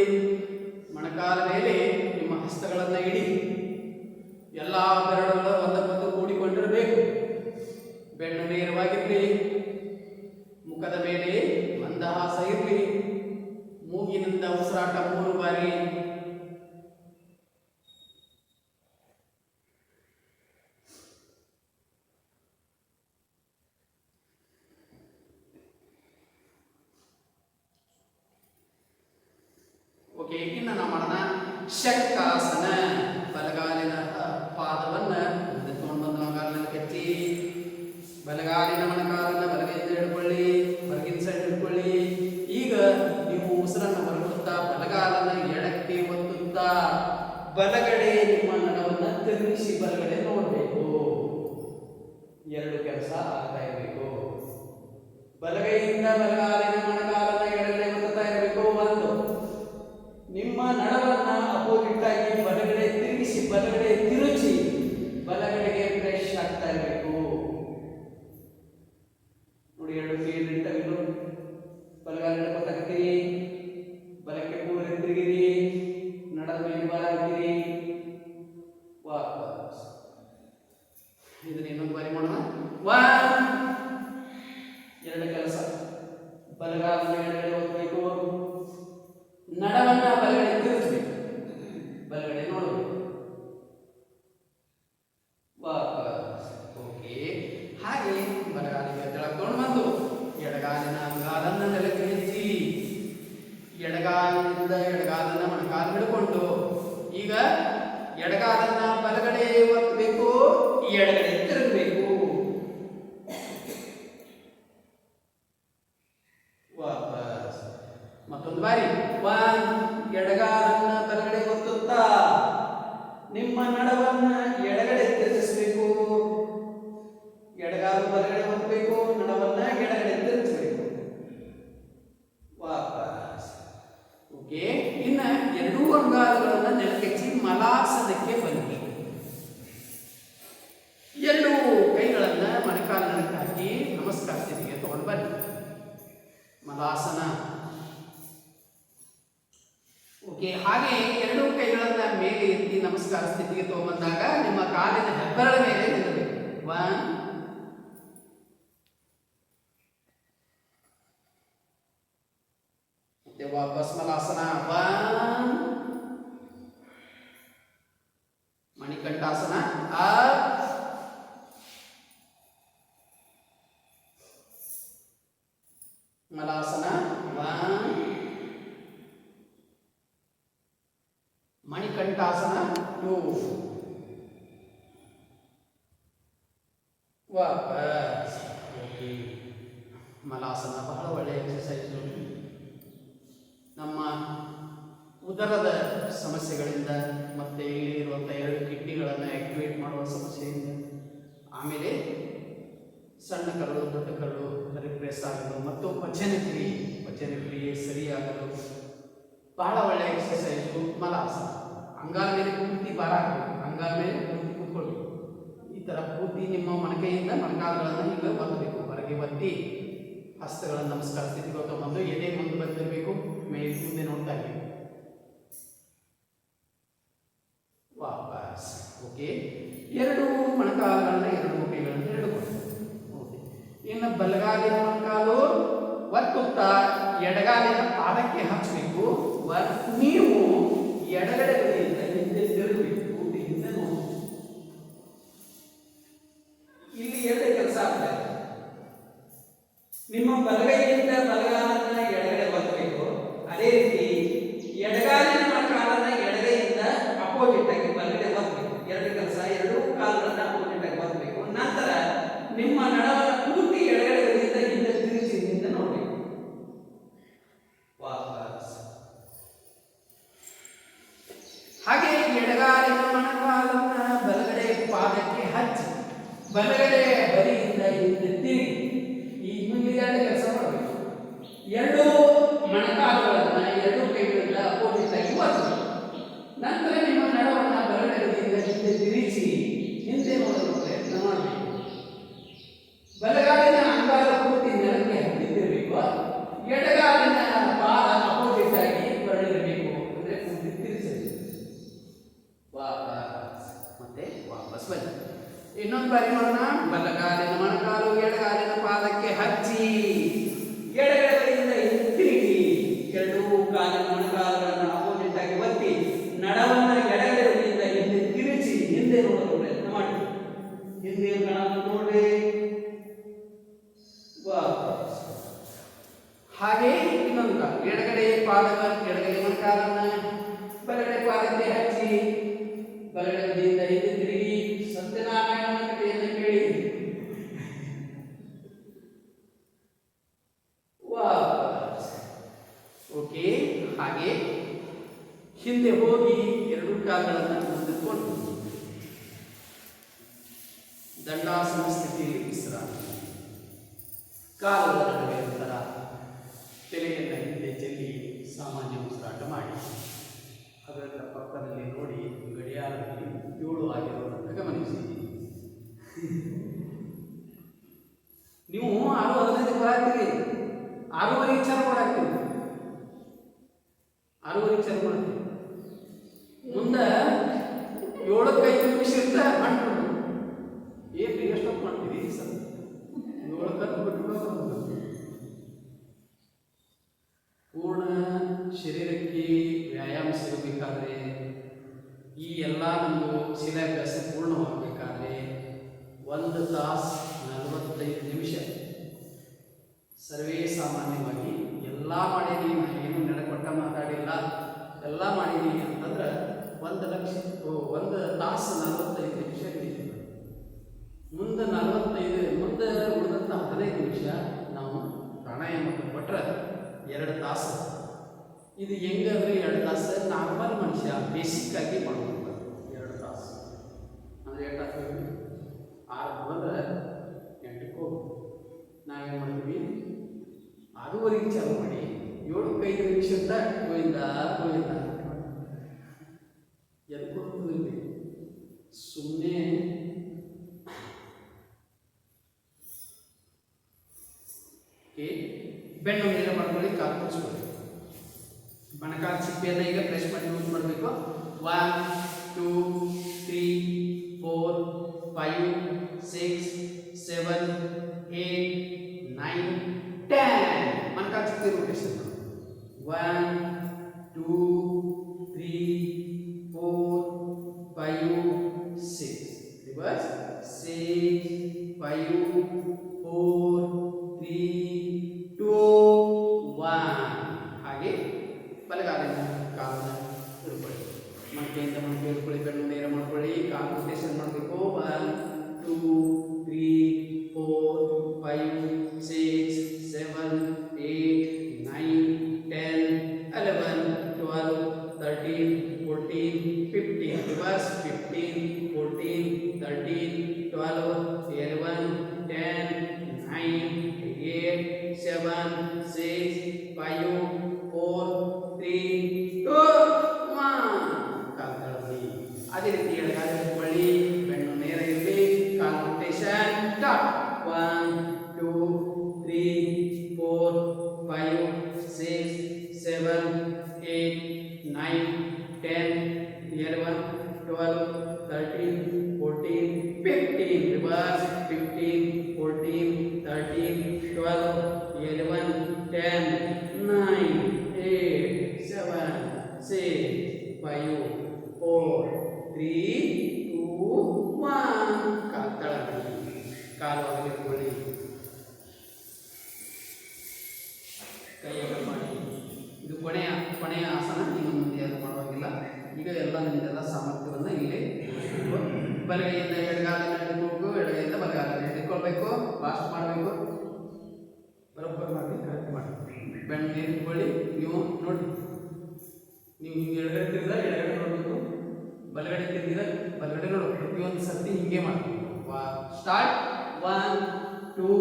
ಮೊಣಕಾಲ ಮೇಲೆ ನಿಮ್ಮ ಹಸ್ತಗಳನ್ನು ಇಡಿ ಎಲ್ಲ ಬೆರಳುಗಳು ಒಂದಕ್ಕೊಂದು ಕೂಡಿಕೊಂಡಿರಬೇಕು ಬೆನ್ನು ನೇರವಾಗಿರಲಿ ಮುಖದ ಮೇಲೆ ಮಂದಹಾಸ ಇರಲಿ ಮೂಗಿನಿಂದ ಉಸಿರಾಟ 3 ಬಾರಿ ಓಕೆ ಇನ್ನು ನಾವು ಮಾಡೋಣ ಶಕ್ತಾಸನ ಬಲಗಾಲಿನ ಪಾದವನ್ನ ಮುಂದೆ ತಗೊಂಡು ಬಂದು ಮೊಣಕಾಲನ್ನು ಕಚ್ಚಿ ಬಲಗಾಲಿನ ಮೊಣಕಾಲನ್ನ ಬಲಗೈಯಿಂದ ಹಿಡ್ಕೊಳ್ಳಿ ಹೊರಗಿನ ಸೈಡ್ ಹಿಡ್ಕೊಳ್ಳಿ ಈಗ ನೀವು ಉಸಿರನ್ನು ಹೊರಬಿಡುತ್ತಾ ಬಲಗಾಲನ ಎಡಕ್ಕೆ ಒತ್ತುತ್ತಾ ಬಲಗಡೆ ನಿಮ್ಮ ನಡವನ್ನು ತಿರುಗಿಸಿ ಬಲಗಡೆ ನೋಡಬೇಕು ಎರಡು ಕೆಲಸ ಆಗ್ತಾ ಇರಬೇಕು ಬಲಗೈಯಿಂದ ಬಲಗಾಲಿನ ಮೊಣಕಾಲನ ಎಡಗಡೆ ಒತ್ತುತ್ತಾ ಇರಬೇಕು ಒಂದು ನಿಮ್ಮ ನಡವನ್ನ ಅಪೋಸಿಟ್ ಆಗಿ ಬಲಗಡೆ ತಿರುಗಿಸಿ ಬಲಗಡೆ ತಿರುಚಿ ಬಲಗಡೆಗೆ ಫ್ರೆಶ್ ಆಗ್ತಾ ಇರಬೇಕು ನೋಡಿ ಎರಡು ಕೈ ಇಟ್ಟವಿಲ್ಲ ಬಲಗಾಲಿನ ಗೊತ್ತಾಗ್ತೀರಿ ಬಲಕ್ಕೆ ಪೂರ ತಿರುಗಿರಿ ನಡದ ಮೇಲೆ ಬಲ ಹಾಕಿರಿ ವಾಪಸ್ ಇದನ್ನ ಇನ್ನೊಂದು ಬಾರಿ ಮಾಡೋಣ ಎರಡು ಕೆಲಸ ಬಲಗಾಲನ ಎಡಗಡೆ ಒತ್ತಬೇಕು ನಡವನ್ನ ಬಲಗಡೆ ತಿರುಗಿಸ್ಬೇಕು ಬಲಗಡೆ ನೋಡಬೇಕು ವಾಪಸ್ ಓಕೆ ಹಾಗೆ ಬಲಗಾಲಿಗೆ ತೆಳಕೊಂಡು ಬಂದು ಎಡಗಾಲಿನ ಅಂಗಾಲನ್ನ ನೆಲಕ್ಕೆ ನಿಲ್ಲಿಸಿ ಎಡಗಾಲಿನಿಂದ ಎಡಗಾಲನ್ನ ಮೊಣಕಾಲು ಹಿಡ್ಕೊಂಡು ಈಗ ಎಡಗಾಲನ್ನ ಬಲಗಡೆ ಒತ್ತಬೇಕು ಎಡಗಡೆ ತಿರುಗಬೇಕು ವಾಪಸ್ ಮತ್ತೊಂದು ಬಾರಿ ಎಡಗಾಲನ್ನ ಬಲಗಡೆ ಒತ್ತುತ್ತಾ ನಿಮ್ಮ ನಡವನ್ನ ಎಡಗಡೆ ತಿರುಗಿಸಬೇಕು ಎಡಗಾಲು ಬಲಗಡೆ ಒತ್ತಬೇಕು ನಡವನ್ನ ಎಡಗಡೆ ತಿರುಗಿಸಬೇಕು ವಾಪಸ್ ಓಕೆ ಇನ್ನ ಎರಡೂ ಅಂಗಾಲಗಳನ್ನ ನೆಲಕ್ಕೆಚ್ಚಿ ಮಲಾಸನಕ್ಕೆ ಬನ್ನಿ ಎರಡು ಕೈಗಳನ್ನ ಮೊಣಕಾಲಿನ ಹಾಕಿ ನಮಸ್ಕಾರ ಸ್ಥಿತಿಗೆ ತಗೊಂಡು ಬನ್ನಿ ಮಲಾಸನ ಓಕೆ ಹಾಗೆ ಎರಡೂ ಕೈಗಳನ್ನ ಮೇಲೆ ಎತ್ತಿ ನಮಸ್ಕಾರ ಸ್ಥಿತಿಗೆ ತಗೊಂಬಂದಾಗ ನಿಮ್ಮ ಕಾಲಿನ ಹೆಬ್ಬೆರಳ ಮೇಲೆ ನಿಲ್ಲಬೇಕು ಮತ್ತೆ ವಾಪಸ್ ಭಸ್ಮಲಾಸನ 1, ಮಣಿಕಂಠಾಸನ up, ಮಲಾಸನ 1, ಮಣಿಕಂಠಾಸನ 2, ವಾಪಸ್. ಓಕೆ, ಮಲಾಸನ ಬಹಳ ಒಳ್ಳೆಯ ಎಕ್ಸಸೈಸ್. ನಮ್ಮ ಉದರದ ಸಮಸ್ಯೆಗಳಿಂದ ಮತ್ತೆ ಇಲ್ಲಿರುವಂಥ 2 ಕಿಡ್ನಿಗಳನ್ನು ಆಕ್ಟಿವೇಟ್ ಮಾಡುವ ಸಮಸ್ಯೆಯಿಂದ, ಆಮೇಲೆ ಸಣ್ಣ ಕರಳು ದೊಡ್ಡ ಕರಳು ರಿಪ್ರೆಸ್ ಆಗಲು ಮತ್ತು ಪಚನ ಕ್ರಿಯೆ ಸರಿಯಾಗಲು ಬಹಳ ಒಳ್ಳೆಯ ಎಕ್ಸಸೈಸು ಮಲಾಸನ. ಅಂಗಾಲ ಮೇಲೆ ಪೂರ್ತಿ ಭಾರ ಹಾಕಬೇಕು, ಅಂಗಾಲ ಮೇಲೆ ಪೂರ್ತಿ ಕೂತ್ಕೊಳ್ಬೇಕು. ಈ ಥರ ಪೂರ್ತಿ ನಿಮ್ಮ ಮೊಣಕೈಯಿಂದ ಮೊಣಕಾಲುಗಳನ್ನು ಈಗ ಒತ್ತಬೇಕು, ಹೊರಗೆ ಒತ್ತಿ ಹಸ್ತಗಳನ್ನು ನಮಸ್ಕಾರ ಸ್ಥಿತಿಗೆ ತಗೊಂಡು ಎದೆ ಮುಂದೆ ಬಂದಿರಬೇಕು, ಮೇಲೆ ಮುಂದೆ ನೋಡ್ತಾ ಇರಬೇಕು. ವಾಪಸ್. ಓಕೆ, 2 ಮೊಣಕಾಲುಗಳನ್ನ 2 ಕೈಗಳನ್ನು ಹಿಡಿದುಕೊಳ್ಳಿ. ಓಕೆ, ಇನ್ನು ಬಲಗಾಲಿನ ಮೊಣಕಾಲು ಒತ್ತುತ್ತಾ ಎಡಗಾಲಿನ ಪಾದಕ್ಕೆ ಹಚ್ಚಬೇಕು. ನೀವು ಎಡಗಡೆ ಬದಿಯಿಂದ ಹಿಂದೆ ತಿರುಗಬೇಕು, ಪೂರ್ತಿ ಹಿಂದೆ ನೋಡಿ. ಇಲ್ಲಿ 2 ಕೆಲಸ ಆಗ್ತದೆ. ನಿಮ್ಮ ಬಲಗೈಯಿಂದ ಬಲಗಾಲನ್ನ ಎಡಗಡೆ ಒತ್ತಬೇಕು, ಅದೇ ರೀತಿ ಎಡಗಾಲಿನ ಮೊಣಕಾಲನ್ನ ಎಡಗೈಯಿಂದ ಅಪೋಸಿಟ್ ಆಗಿ ಬಲಗಡೆ ಒತ್ತಬೇಕು. 2 ಕೆಲಸ, 2 ಕಾಲುಗಳನ್ನ ಅಪೋಸಿಟ್ ಆಗಿ ಒತ್ತಬೇಕು. ನಂತರ ನಿಮ್ಮ ನಡವನ್ನು ಪೂರ್ತಿ ಎಡಗಡೆ ಬದಿಯಿಂದ ಹಿಂದೆ ತಿರುಗಿಸಿ ಹಿಂದೆ ನೋಡಬೇಕು. ವಾಪಸ್. ಹಾಗೆ ಎಡಗಾಲಿನ ಮೊಣಕಾಲನ್ನ ಬಲಗಡೆ ಪಾದಕ್ಕೆ ಹಚ್ಚಿ ಬಲಗಡೆ ಬದಿಯಿಂದ ಹಿಂದೆ ತಿರುಗಿ ಈ ಮುಂದೆ 2 ಕೆಲಸ ಮಾಡಬೇಕು. 2 ಮೊಣಕಾಲುಗಳನ್ನ 2 ಕೈಗಳಿಂದ ಅಪೋಸಿಟ್ ಆಗಿ ಒತ್ತಬೇಕು. ನಂತರ ನಿಮ್ಮ ನಡವನ್ನು ಬಲಗಡೆ ಬದಿಯಿಂದ ಹಿಂದೆ ತಿರುಗಿಸಿ ಹಿಂದೆ ನೋಡಲು ಪ್ರಯತ್ನ ಮಾಡಬೇಕು. ಬಲಗಾಲಿನ ಅಂಗಾಲ ಪೂರ್ತಿ ನೆಲಕ್ಕೆ ಹತ್ತಿರಬೇಕು, ಎಡಗಾಲಿನ ಪಾದ ಅಪೋಸಿಟ್ ಆಗಿ ಬರಲಿರಬೇಕು, ಅಂದರೆ ಪೂರ್ತಿ ತಿರುಗಿಸಬೇಕು. ವಾಪಸ್. ಮತ್ತೆ ವಾಪಸ್ ಬನ್ನಿ. ಇನ್ನೊಂದು ಬಾರಿ ಮಾಡೋಣ. ಬಲಗಾಲಿನ ಮೊಣಕಾಲು ಎಡಗಾಲಿನ ಪಾದಕ್ಕೆ ಹಚ್ಚಿ ಎಡಗಡೆ ಬದಿಯಿಂದ ಹಿಂತಿರುಗಿ 2 ಕಾಲಿನ ಮೊಣಕಾಲುಗಳನ್ನು ಅಪೋಸಿಟ್ ಆಗಿ ಒತ್ತಿ ನಡವನ್ನು ಎಡಗಡೆ ಬದಿಯಿಂದ ಹಿಂದೆ ತಿರುಗಿಸಿ ಹಿಂದೆ ನೋಡಲು ಪ್ರಯತ್ನ ಮಾಡಿ. ಹಿಂದೆ ನೋಡ್ರಿ. ವಾಪಸ್. ಹಾಗೆ ಇನ್ನೊಂದು ಕಾಲು ಎಡಗಡೆ ಮೊಣಕಾಲನ್ನ ಬಲಗಡೆ ಪಾದಕ್ಕೆ ಹಚ್ಚಿ ಬಲಗಡೆ ಬದಿಯಿಂದ ಹಿಂದೆ ತಿರುಗಿ ಸತ್ಯನಾರಾಯಣನ ಕಥೆಯನ್ನು ಕೇಳಿ ವಾಪಸ್. ಓಕೆ, ಹಾಗೆ ಹಿಂದೆ ಹೋಗಿ 2 ಕಾಲುಗಳನ್ನು ಮುಂದಿಟ್ಕೊಂಡು ದಂಡಾಸನ ಸ್ಥಿತಿಯಲ್ಲಿ ವಿಶ್ರಾಂತಿ. ಕಾಲುಗಳ ನಡುವೆ ಒಂಥರ ತಲೆಯನ್ನು ಹಿಂದೆ ಚೆಲ್ಲಿ ಸಾಮಾನ್ಯ ಉಸಿರಾಟ ಮಾಡಿ. ಅದರ ಪಕ್ಕದಲ್ಲಿ ನೋಡಿ ಗಡಿಯಾರದಲ್ಲಿ 7 ಆಗಿರೋದನ್ನು ಗಮನಿಸಿ. ನೀವು 6:15 ಬರಾಗ್ತೀರಿ, 6:30 ಚಾಲು ಮಾಡಾಕ್ತೀವಿ, 6:30 ಚಾಲು ಮಾಡ್ತೀವಿ. ಮುಂದೆ 7:05 ನಿಮಿಷ ಇರ್ತಾ ಮಾಡ್ಕೊಂಡು ಏನು ಎಷ್ಟೊತ್ತು ಮಾಡ್ತೀವಿ ಸರ್? 7 ಬಿಟ್ಟು ಪೂರ್ಣ ಶರೀರಕ್ಕೆ ವ್ಯಾಯಾಮ ಸಿಗಬೇಕಾದ್ರೆ, ಈ ಎಲ್ಲ ನಮ್ಮದು ಶಿಲಾಭ್ಯಾಸ ಪೂರ್ಣವಾಗಬೇಕಾದ್ರೆ 1 ತಾಸು 45 ನಿಮಿಷ ಸರ್ವೇ ಸಾಮಾನ್ಯವಾಗಿ ಎಲ್ಲ ಮಾಡೀನಿ. ಏನು ನಡಕೊಟ್ಟ ಮಾತಾಡಿಲ್ಲ, ಎಲ್ಲ ಮಾಡೀನಿ ಅಂತಂದ್ರೆ 1 ತಾಸು 45 ನಿಮಿಷ ಹಿಡಿತೀವಿ. ಮುಂದೆ ಉಳಿದಂಥ 15 ನಿಮಿಷ ನಾವು ಪ್ರಾಣಾಯಾಮಕ್ಕೆ ಕೊಟ್ಟರೆ 2 ತಾಸು. ಇದು ಹೆಂಗಂದ್ರೆ 2 ತಾಸು ನಾರ್ಮಲ್ ಮನುಷ್ಯ ಬೇಸಿಕ್ ಆಗಿ ಮಾಡಬೇಕು. 2 ತಾಸು ಅಂದರೆ 8 ತಾಸು 6 ಬಂದರೆ 8ಕ್ಕೆ ಹೋಗ್ಬೇಕು. ನಾವೇನು ಮಾಡ್ತೀವಿ, 6:30 ಚಾಲು ಮಾಡಿ 7:05 ನಿಮಿಷ ಅಂತ ಗೋವಿಂದ ಎಲ್ಕೊಳ್ತೀವಿ. ಸುಮ್ಮನೆ ಬೆನ್ನು ಮೇಲೆ ಮಾಡ್ಕೊಳ್ಳಿ, ಕಾಲು ಕೂರಿಸ್ಕೊಳ್ಳಿ. ಮೊಣಕಾಲು ಚಿಪ್ಪೆಯನ್ನು ಈಗ ಪ್ರೆಸ್ ಮಾಡಿ ಯೂಸ್ ಮಾಡಬೇಕು. 1 2 3 4 5 6 7 8 9 10. ಮೊಣಕಾಲು ಚಿಪ್ಪೆ ರೊಟೇಷನ್ 1 ಬಲಗಾಲಿನ ಕಾಲನ್ನ ಹಿಡ್ಕೊಳ್ಳಿ. ಮಡಿಕೆಯಿಂದ ಮಡಿಕೆ ಹಿಡ್ಕೊಳ್ಳಿ. ಬೆನ್ನು ನೇರ ಮಾಡ್ಕೊಳ್ಳಿ. ಕಾಲು ರೊಟೇಷನ್ ಮಾಡಬೇಕು. 1 2 3 4 5 6 7 8 9 10 11 12 13 14 15. ರಿವರ್ಸ್ 15 14 13 12 11 10 9 8 7 6 5 4 3 2 1. ಕಾಲು ತಳಬಡಿ. ಅದೇ ರೀತಿ ಎಡಗಾಲ ಹಿಡ್ಕೊಳ್ಳಿ. ಬೆನ್ನು ನೇರ ಇರಲಿ. ಕಾಲು ರೊಟೇಷನ್ ಸ್ಟಾರ್ಟ್. 1 2 3 4 5 6 7 8 9 10 11 12 13 14 15. ರಿವರ್ಸ್ 15 14 13 12 11 10 9 8 7 6 5 4 3 2 1. ಕಾಲು ತಳಬಡಿ. ಕಾಲು ಹಿಡ್ಕೊಳ್ಳಿ. ಕೈ ಅಗಲ ಮಾಡಿ. ಇದು ಕೊನೆಯ ಆಸನ. ಇನ್ನು ಮುಂದೆ ಅದು ಮಾಡುವಾಗಿಲ್ಲ. ಈಗ ಎಲ್ಲ ನಿಮ್ಮೆಲ್ಲ ಸಾಮರ್ಥ್ಯವನ್ನು ಇಲ್ಲಿ ಬಲಗೈಯಿಂದ ಎಡಗಾಲಿನ ಹಿಡ್ಕೊಂಡು ಎಡಗೈಯಿಂದ ಬಲಗಾಲಿನ ಹಿಡ್ಕೊಳ್ಬೇಕು. ಫಾಸ್ಟ್ ಮಾಡಬೇಕು. ಬರೋಬ್ಬರ ಮಾಡಿ. ಕರೆಕ್ಟ್ ಮಾಡಿ. ಬೆನ್ನು ನೇರ ಇಟ್ಕೊಳ್ಳಿ. ನೀವು ನೋಡಿ, ನೀವು ಹಿಂಗೆ ಎಡಗಡೆ ತಿರುಗಿದ ಎಡಗಡೆ ನೋಡಬೇಕು. ಬಲಗಡೆ ತಿರುಗಿದ ಬಲಗಡೆ ನೋಡಬೇಕು. ಪ್ರತಿಯೊಂದು ಸರ್ತಿ ಹಿಂಗೆ ಮಾಡಬೇಕು. ಸ್ಟಾರ್ಟ್. 1 2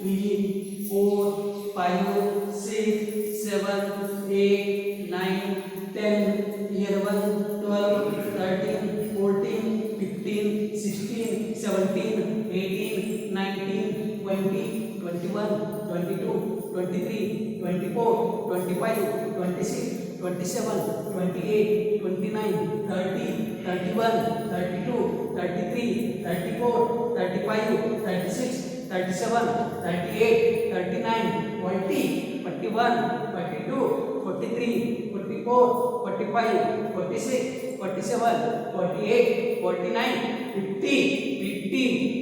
3 4 5 6 7 8 9 10 11 12 13 14 15 16 17 18 19 20 21 22 23 24 25 26 27 28 29 30 31 32 33 34 35 36 37 38 39 40 41 42 43 44 45 46 47 48 49 50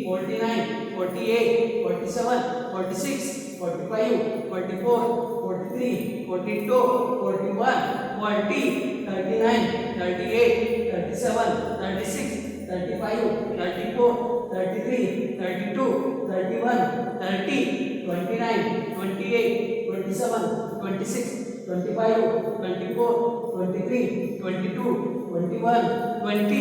49 48 47 46 45 44 43 42 41 40 39 38 37 36 35 34 33 32 31 30 29 28 27 26 25 24 23 22 21 20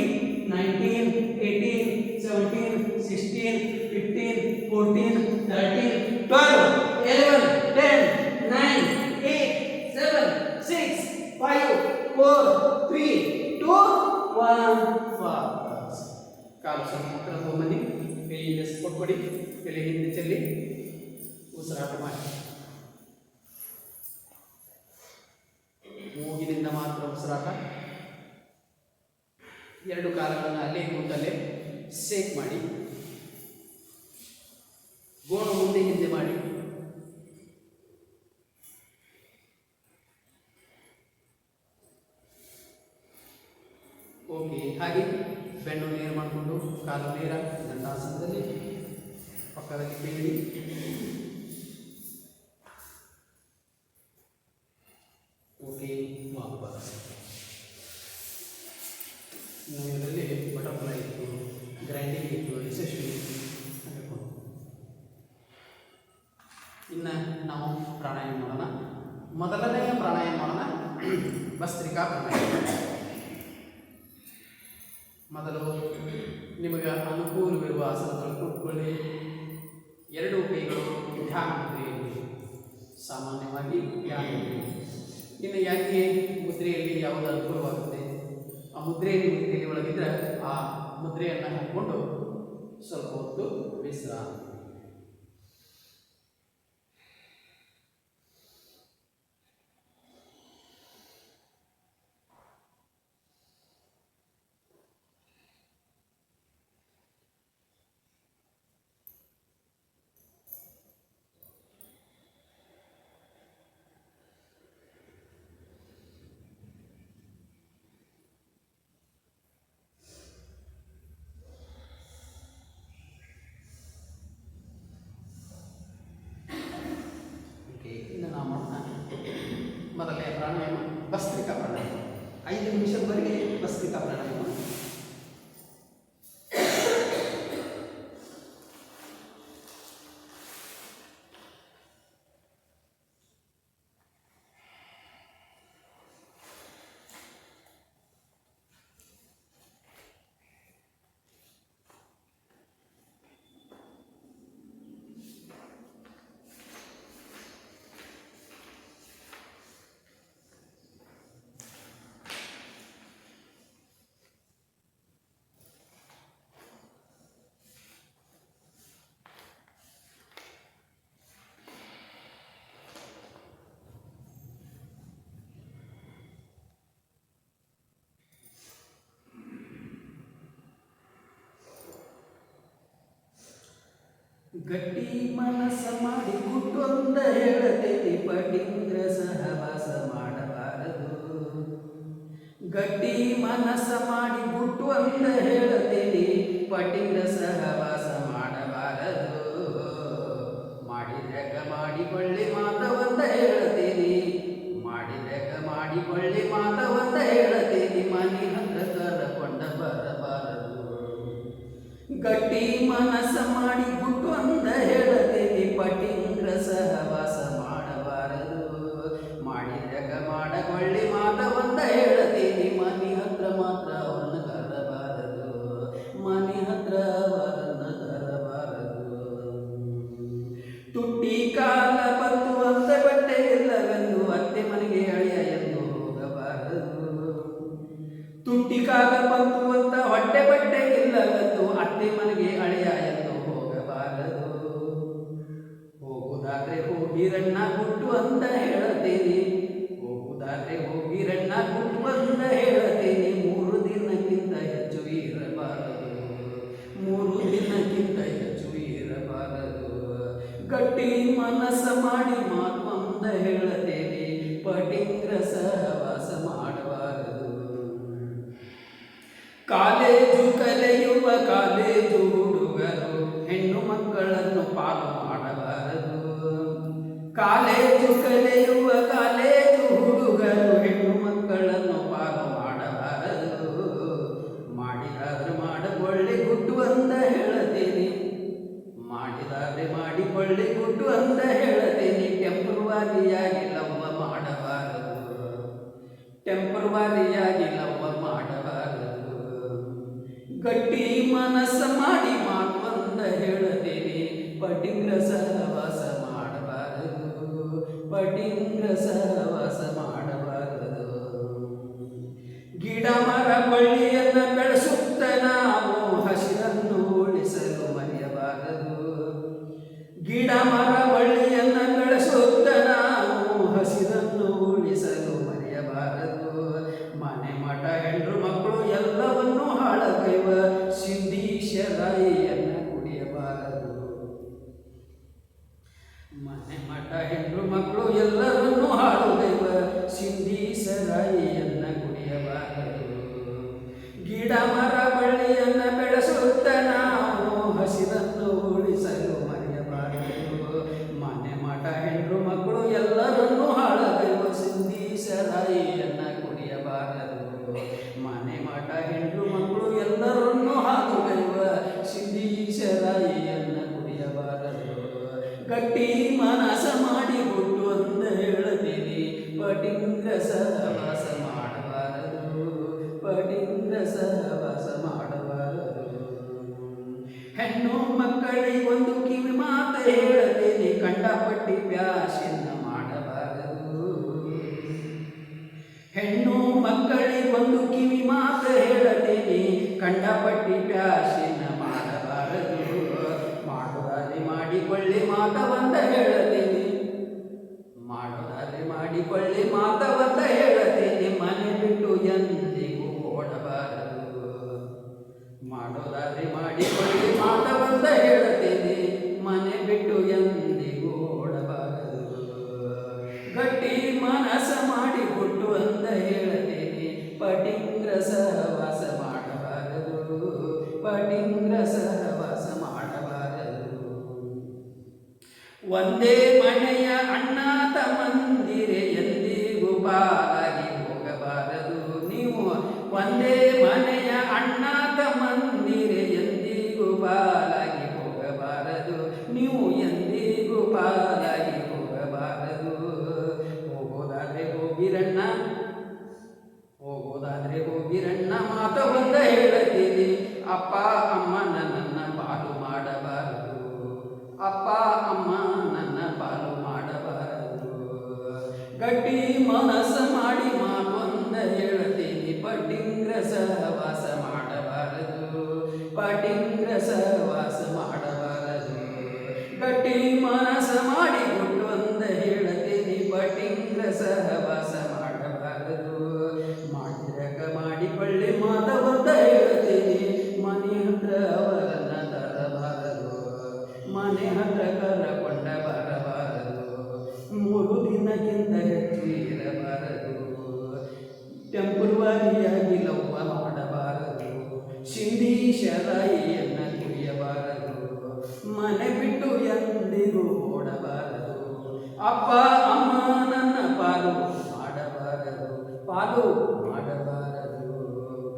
19 18 17 16 15 14 13 12 11 10 9 8 7 6 5 4 3 2 1. ಫಾಸ್ಟ್. ಕಾಲು ಸ್ವಲ್ಪ ಹತ್ರ ತಗೊಂಬನ್ನಿ. ಕೈಯಿಂದ ಸಪೋರ್ಟ್ ಕೊಡಿ. ತಲೆ ಹಿಂದೆ ಚೆಲ್ಲಿ ಉಸಿರಾಟ ಮಾಡಿ. ಮೂಗಿನಿಂದ ಮಾತ್ರ ಉಸಿರಾಟ. ಎರಡು ಕಾಲುಗಳನ್ನು ಅಲ್ಲೇ ಕೂತಲ್ಲೇ ಶೇಕ್ ಮಾಡಿ. ಗೋಣು ಮುಂದೆ ಹಿಂದೆ ಮಾಡಿ. ಓಕೆ. ಹಾಗೆ ಬೆನ್ನು ನೇರ ಮಾಡಿಕೊಂಡು ಕಾಲು ನೇರ ದಂಡಾಸನದಲ್ಲಿ ಪಕ್ಕದಲ್ಲಿ ಕೈ. ಓಕೆ. ವಾಪಸ್. ಇದರಲ್ಲಿ ಬಟರ್ಫ್ಲೈ ಇತ್ತು, ಗ್ರೈಂಡಿಂಗ್ ಇತ್ತು, ಯಶಸ್ವಿ ಇತ್ತು. ಇನ್ನು ನಾವು ಪ್ರಾಣಾಯಾಮ ಮಾಡೋಣ. ಮೊದಲನೆಯ ಪ್ರಾಣಾಯಾಮ ಮಾಡೋಣ ಭಸ್ತ್ರಿಕಾ ಪ್ರಾಣಾಯಾಮ. ಮೊದಲು ನಿಮಗೆ ಅನುಕೂಲವಿರುವ ಆಸನದಲ್ಲಿ ಕೂತ್ಕೊಳ್ಳಿ. ಎರಡೂ ಕೈಗಳು ಧ್ಯಾನ ಮುದ್ರೆಯಲ್ಲಿ, ಸಾಮಾನ್ಯವಾಗಿ ಧ್ಯಾನ ಮುದ್ರೆ. ಇನ್ನು ಯಾಕೆ ಮುದ್ರೆಯಲ್ಲಿ ಯಾವುದು ಅನುಕೂಲವಾಗುತ್ತೆ, ಆ ಮುದ್ರೆಯಲ್ಲಿ ಮುದ್ರೆಯಲ್ಲಿ ಒಳಗಿದ್ರೆ ಆ ಮುದ್ರೆಯನ್ನು ಹಾಕ್ಕೊಂಡು ಸ್ವಲ್ಪ ಹೊತ್ತು ವಿಶ್ರಾಂತಿ. ಮೊದಲನೇ ಪ್ರಾಣಾಯಾಮ ಭಸ್ತ್ರಿಕಾ ಪ್ರಾಣಾಯಾಮ 5 ನಿಮಿಷದವರೆಗೆ ಭಸ್ತ್ರಿಕಾ ಪ್ರಾಣಾಯಾಮ. ಗಟ್ಟಿ ಮನಸ್ಸ ಮಾಡಿ ಕುಟ್ಟೊಂದ ಹೇಳತೇನೆ, ಪಟೀಂದ್ರ ಸಹವಾಸ ಮಾಡಬಾರದು. ಗಟ್ಟಿ ಮನಸ್ಸ ಮಾಡಿ ಗುಟ್ಟು ಅಂತ ಹೇಳತೇನೆ, ಪಟೀಂದ್ರ ಸಹವಾಸ ಮಾಡಬಾರದು. ಮಾಡಿದಾಗ ಮಾಡಿಕೊಳ್ಳಿ ಮಾತವಂತ ಹೇಳತೇನೆ, ಮಾಡಿದಾಗ ಮಾಡಿಕೊಳ್ಳಿ ಮಾತವಂತ ಹೇಳತೇನೆ, ಮನೆ ಹತ್ರ ಕರಕೊಂಡ ಬರಬಾರದು. ಗಟ್ಟಿ ಮನಸ್ಸ ಮಾಡಿ ಗುಟ್ಟು ಅಂತ ಹೇಳತೇನೆ, ಪಟೀಂದ್ರ ಸಹವಾಸ ಮಾಡಬಾರದು. ಮಾಡಿದಾಗ ಮಾಡಕೊಳ್ಳಿ ಮಾತವಂತ ಹೇಳತೇನೆ, ಮನೆ ಹತ್ರ ಮಾತ್ರ ಅವರನ್ನು ತರಬಾರದು, ಮನೆ ಹತ್ರ ಅವರನ್ನು ತರಬಾರದು. ತುಟ್ಟಿ ಕಾಲ ಬಂತು ಅಂತ ಬಟ್ಟೆ ಇಲ್ಲವೆಂದು ಅತ್ತೆ ಮನೆಗೆ ಅಳಿಯ ಎಂದು ಹೋಗಬಾರದು. ತುಟ್ಟಿ ಕಾಲ ಬಂತು ಅಂತ ಹೊಟ್ಟೆ ಬಟ್ಟೆ ಇಲ್ಲವೆಂದು ಅತ್ತೆ ಮನೆಗೆ ಅಳಿಯ ಎಂದು ಹೋಗಬಾರದು. ಹೋಗುದಾದ್ರೆ ಹೋಗಿರಣ್ಣ ಗುಟ್ಟು ಅಂತ ಹೇಳತೇನೆ, ಹೋಗುದಾದ್ರೆ ಹೋಗಿರಣ್ಣ ಗುಟ್ಟು ಅಂತ ಹೇಳತೇನೆ, 3 ದಿನಕ್ಕಿಂತ ಹೆಚ್ಚು ಇರಬಾರದು, 3 ದಿನಕ್ಕಿಂತ ಹೆಚ್ಚು ಇರಬಾರದು. ಗಟ್ಟಿ ಮನಸ್ಸ ಮಾಡಿ ಮಾತು ಅಂತ ಹೇಳತೇನೆ, ಪಟೀಂದ್ರ ಸಹವಾಸ ಮಾಡಬಾರದು. ಕಾಲೇಜು ಕಲಿಯುವ ಕಾಲೇಜು ಹುಡುಗರು ಹೆಣ್ಣು ಮಕ್ಕಳನ್ನು ಪಾಲು ಮಾಡಬಾರದು. ಕಾಲೇಜು ಕಲಿಯುವ ಕಾಲೇಜು ಹುಡುಗರು ಹೆಣ್ಣು ಮಕ್ಕಳನ್ನು ಪಾಲು ಮಾಡಬಾರದು. ಮಾಡಿದಾದ್ರೆ ಮಾಡಿಕೊಳ್ಳಿ ಗುಟ್ಟು ಅಂತ ಹೇಳತೇನೆ, ಮಾಡಿದಾದ್ರೆ ಮಾಡಿಕೊಳ್ಳಿ ಗುಟ್ಟು ಅಂತ ಹೇಳತೇನೆ, ಟೆಂಪರವಾರಿಯಾಗಿ ಲವ್ವ ಮಾಡಬಾರದು, ಟೆಂಪರವಾರಿಯಾಗಿ ಲವ್ವ ಮಾಡಬಾರದು. ಗಟ್ಟಿ ಮನಸ್ಸ ಮಾಡಿ ಮಾತು ಅಂತ ಹೇಳತೇನೆ, ಪಟೀಂದ್ರ ಸಹವಾಸ ಮಾಡಬಾರದು, ಪಟೀಂದ್ರ ಸಹವಾಸ ಮಾಡಬಾರದು. ಗಿಡ ಮರ ಬಳ್ಳಿಯನ್ನ ಬೆಳೆಸುತ್ತ ನಾವು ಹಸಿರನ್ನು ಉಳಿಸಲು ಮರೆಯಬಾರದು. ಗಿಡ ಮರ ಬಳ್ಳಿಯನ್ನ ಬೆಳೆಸುತ್ತ ನಾವು ಹಸಿರನ್ನು ಉಳಿಸಲು ಮರೆಯಬಾರದು. ಮನೆ ಮಠ ಹೆಂಡ್ರು ಮಕ್ಕಳು ಎಲ್ಲವನ್ನೂ ಹಾಳಗೈವ ಸಿಂಧೀಶರಾಯಿಯನ್ನ ಕುಡಿಯಬಾರದು. ಮನೆ ಮಠ ಹೆಂಡ್ರು ಮಕ್ಕಳು ಎಲ್ಲರನ್ನೂ ಹಾಳುಗೈವ ಸಿಂಧೀಶರಾಯಿಯನ್ನ ಕುಡಿಯಬಾರದು. ಗಿಡ ಮರ ಬಳ್ಳಿಯನ್ನ ಬೆಳೆಸುತ್ತ ನಾವು ಹಸಿರನ್ನು ಉಳಿಸಲು ಮರೆಯಬಾರದು. ಮನೆ ಮಠ ಹೆಂಡ್ರು ಮಕ್ಕಳು ಎಲ್ಲರನ್ನೂ ಹಾಳಗೈವ ಸಿಂಧೀಶರಾಯಿಯನ್ನ ಕುಡಿಯಬಾರದು. ಮನೆ ಮಠ ಹೆಂಡ್ರು ಮಕ್ಕಳು ಎಲ್ಲರನ್ನೂ ಹಾಳುಗೈವ ಸಿಂಧೀಶರಾಯಿಯನ್ನ ಕುಡಿಯಬಾರದು. ಗಟ್ಟಿ ಮನಸ್ಸ ಮಾಡಿ ಗುಟ್ಟು ಅಂತ ಹೇಳತೇನೆ, ಪಟೀಂದ್ರ ಸಹವಾಸ ಮಾಡಬಾರದು, ಪಟೀಂದ್ರ ಸಹವಾಸ ಮಾಡಬಾರದು. ಹೆಣ್ಣು ಮಕ್ಕಳಿಗೊಂದು ಕಿವಿ ಮಾತು ಹೇಳತೇನೆ, ಕಂಡಪಟ್ಟಿ ಬ್ಯಾಸಿನ ಮಾಡಬಾರದು. ಹೆಣ್ಣು ಮಕ್ಕಳಿಗೊಂದು ಕಿವಿ ಮಾತು ಹೇಳತೇನೆ, ಕಂಡಪಟ್ಟಿ ಬ್ಯಾಸಿನ ಮಾಡಬಾರದು. ಮಾಡುದಾದ್ರೆ ಮಾಡಿಕೊಳ್ಳಿ ಮಾತವಂತ ಹೇಳತೇನೆ, ಮಾಡುದಾದ್ರೆ ಮಾಡಿಕೊಳ್ಳಿ ಮಾತವಂತ ಹೇಳತೇನೆ, ಮನೆ ಬಿಟ್ಟು ಎಂದಿಗೂ ಓಡಬಾರದು. ಮಾಡೋದಾದ್ರೆ ಮಾಡಿಕೊಳ್ಳಿ ಮಾತವಂತ ಹೇಳತೇನೆ, ಮನೆ ಬಿಟ್ಟು ಎಂದಿಗೂ ಓಡಬಾರದು. ಗಟ್ಟಿ ಮನಸ್ಸ ಮಾಡಿ ಗುಟ್ಟು ಅಂತ ಹೇಳತೇನೆ, ಪಟೀಂದ್ರ ಸಹವಾಸ ಮಾಡಬಾರದು, ಪಟೀಂದ್ರ ಸಹವಾಸ ಮಾಡಬಾರದು. ಒಂದೇ ಮನೆಯ ಅಣ್ಣ ತಮ್ಮಂದಿರೆ ಎಂದಿಗೂ ಬಾಲಾಗಿ ಹೋಗೋದಾದ್ರೆ ಹೋಗಿರಣ್ಣ ಮಾತ ಒಂದ ಹೇಳತೀನಿ, ಅಪ್ಪ ಅಮ್ಮ ನನ್ನ ಪಾಲು ಮಾಡಬಾರದು, ಅಪ್ಪ ಅಮ್ಮ ನನ್ನ ಪಾಲು ಮಾಡಬಾರದು. ಗಟ್ಟಿ ಮನಸ್ಸು ಮಾಡಿ ಮಾತೊಂದ ಹೇಳ್ತೀನಿ, ಪಟಿಂಗ್ರ ಸಹವಾಸ ಮಾಡಬಾರದು, ಪಟಿಂಗ್ರ ಸಹವಾಸ ಮಾಡಬಾರದು. ಗಟ್ಟಿ ಮನಸ್ಸು ಮಾಡಿ ಗುಟ್ಟೊಂದ ಹೇಳ್ತೀನಿ, ಪಟಿಂಗ್ರ ಸಹವಾಸ ಮಾಡಬಾರದು. ಮಾಡಿರಕ ಮಾಡಿಕೊಳ್ಳಿ ಮಾತ ಒಂದ ಹೇಳ್ತೀನಿ, ಮನೆ ಹತ್ರ ಅವರನ್ನ ತರಬಾರದು, ಮನೆ ಹತ್ರ ಕರಕೊಂಡ ಬರಬಾರದು. 3 ದಿನಕ್ಕಿಂತ ಹೆಚ್ಚು ಇರಬಾರದು. ಟೆಂಪರವರಿಯಾಗಿ ಲವ್ವ ಮಾಡಬಾರದು, ಶಿಂದಿ ಶರಾಯಿಯನ್ನ ಕುಡಿಯಬಾರದು, ಮನೆ ಬಿಟ್ಟು ಎಂದಿಗೂ ಓಡಬಾರದು. ಅಪ್ಪ ಅಮ್ಮ ನನ್ನ ಪಾಲು ಮಾಡಬಾರದು, ಪಾಲು ಮಾಡಬಾರದು.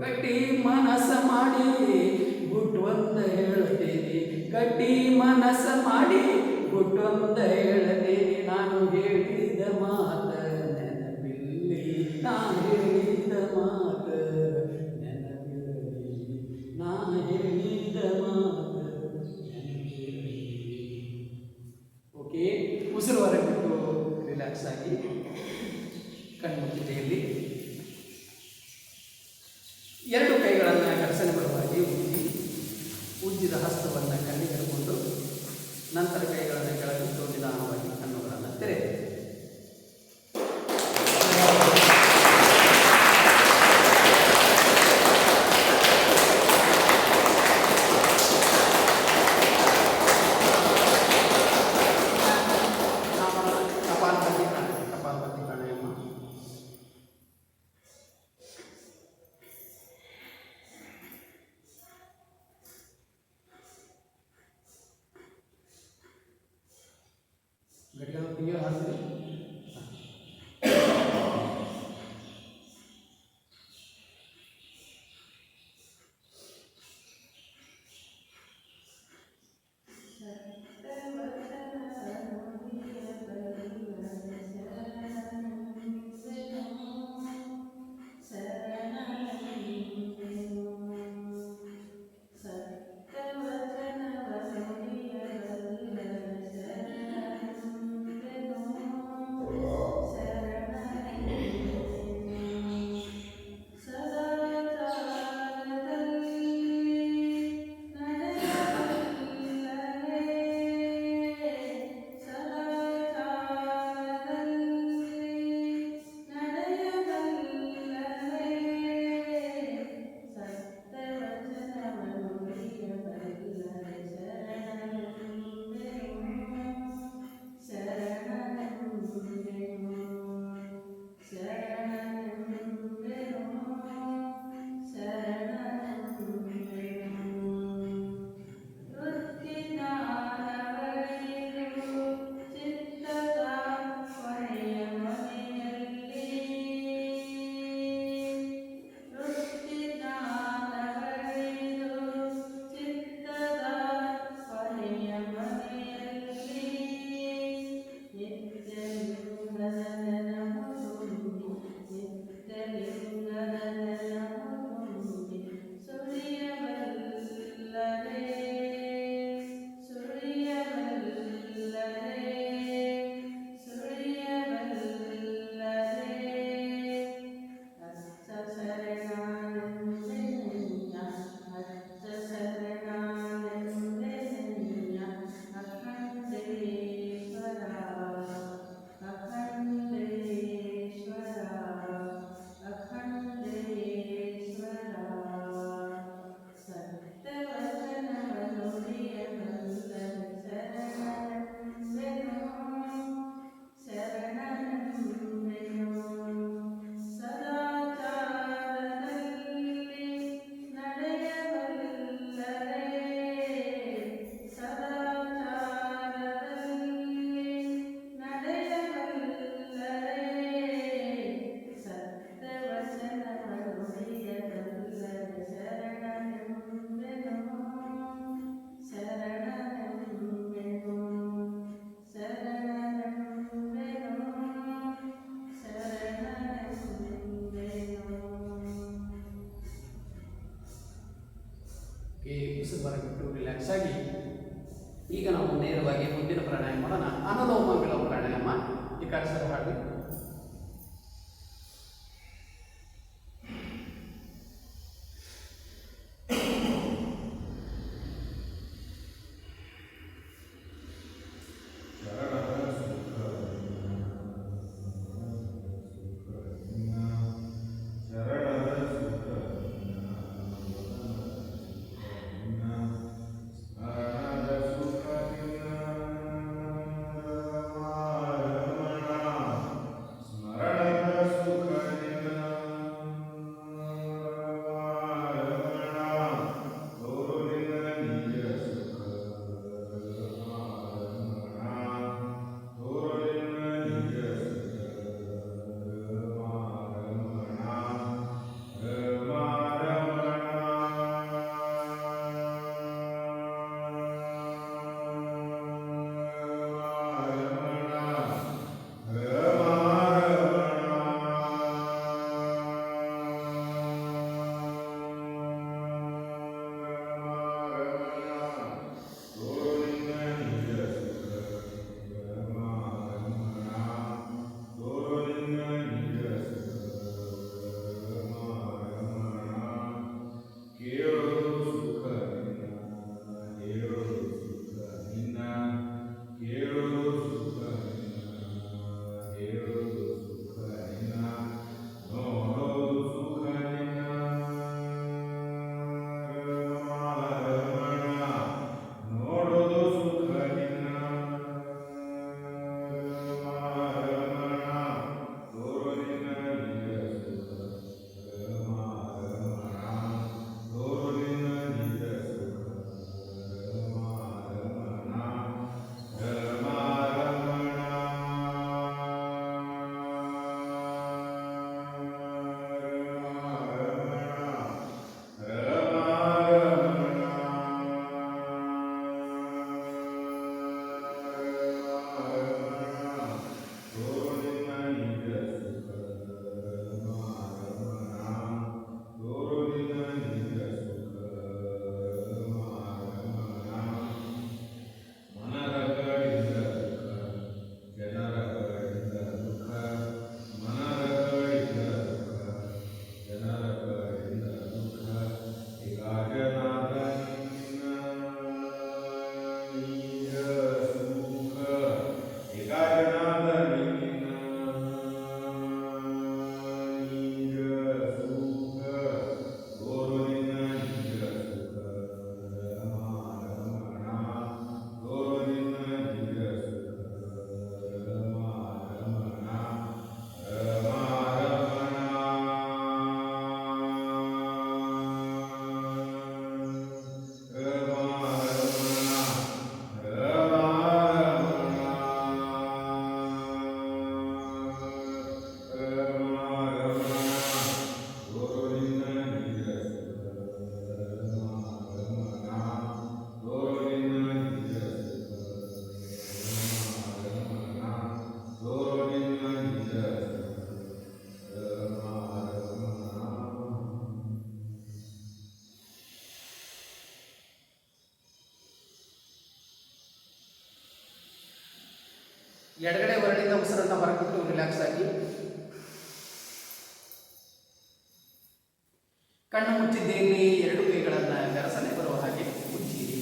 ಗಟ್ಟಿ ಮನಸ್ಸ ಮಾಡಿ ಗುಟ್ಟೊಂದ ಹೇಳ್ತೀನಿ, ಗಟ್ಟಿ ಮನಸ್ಸ ಮಾಡಿ ಗುಟ್ಟೊಂದ ಹೇಳ್ತೀನಿ. ನಾನು ಹೇಳಿದ ಮಾತ ನೆನಪಿಲ್ಲಿ, ನಾ ಹೇಳಿದ ಮಾತ ನೆನಪಿರಲಿ, ನಾ ಹೇಳಿದ ಮಾತ ನೆನಪಿರಲಿ. ಓಕೆ, ಉಸಿರು ಹೊರಗೆ ಬಿಟ್ಟು ರಿಲ್ಯಾಕ್ಸ್ ಆಗಿ ಕಣ್ಮುಚ್ಚಿದೆಯಲ್ಲಿ 2 ಕೈಗಳನ್ನು ಘರ್ಷಣೆ ಬರುವಾಗಿ ಉಜ್ಜಿ, ಉಜ್ಜಿದ ಹಸ್ತವನ್ನು ಕಣ್ಣಿಗೆ ಹಿಡ್ಕೊಂಡು ನಂತರ ಕೈಗಳನ್ನು ಕೆಳಗಿಟ್ಟು ನಿಧಾನವಾಗಿ ಕಣ್ಣುಗಳನ್ನು ತೆರೆಯಿರಿ. ಹೇಳುವಾಗೆ ಮುಂದಿನ ಪ್ರಾಣಾಯಾಮ ಮಾಡೋಣ. ಅನುಲೋಮ ವಿಲೋಮ ಪ್ರಾಣಾಯಾಮ. ಈ ಕಾರ್ಯ ಹಾಡಿ ಎಡಗಡೆ ಹೊರಡಿಂದ ಉಸಿರನ್ನ ಹೊರಬಿಟ್ಟು ರಿಲ್ಯಾಕ್ಸ್ ಆಗಿ ಕಣ್ಣು ಮುಚ್ಚಿದ್ದೇನೆ. ಎರಡು ಕೈಗಳನ್ನ ಗರಸನೆ ಬರುವ ಹಾಗೆ ಮುಚ್ಚಿರಿ.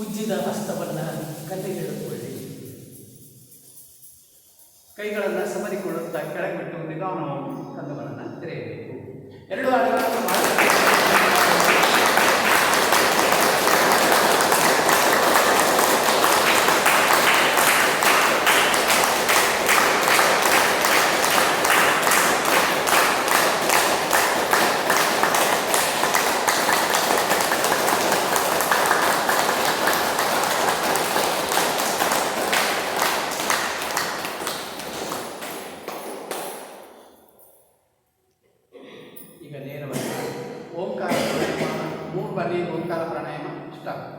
ಉಜ್ಜಿದ ಹಸ್ತವನ್ನ ಕೈಗೆಳೆದುಕೊಳ್ಳಿ. ಕೈಗಳನ್ನು ಸಮರಿಕೊಳ್ಳುತ್ತಾ ಕೆಳಗೆ ಬಿಟ್ಟು ನಿಧಾನವಾಗಿ ಕಣ್ಣುಗಳನ್ನು ತೆರೆಯಬೇಕು. ಎರಡು ಹಾಡುಗಳನ್ನು ಈಗ ನೇರವಾಗಿ ಓಂಕಾರ ಪ್ರಾಣಾಯಾಮ 3 ಬಾರಿ ಓಂಕಾರ ಪ್ರಾಣಾಯಾಮ ಸ್ಟಾರ್ಟ್.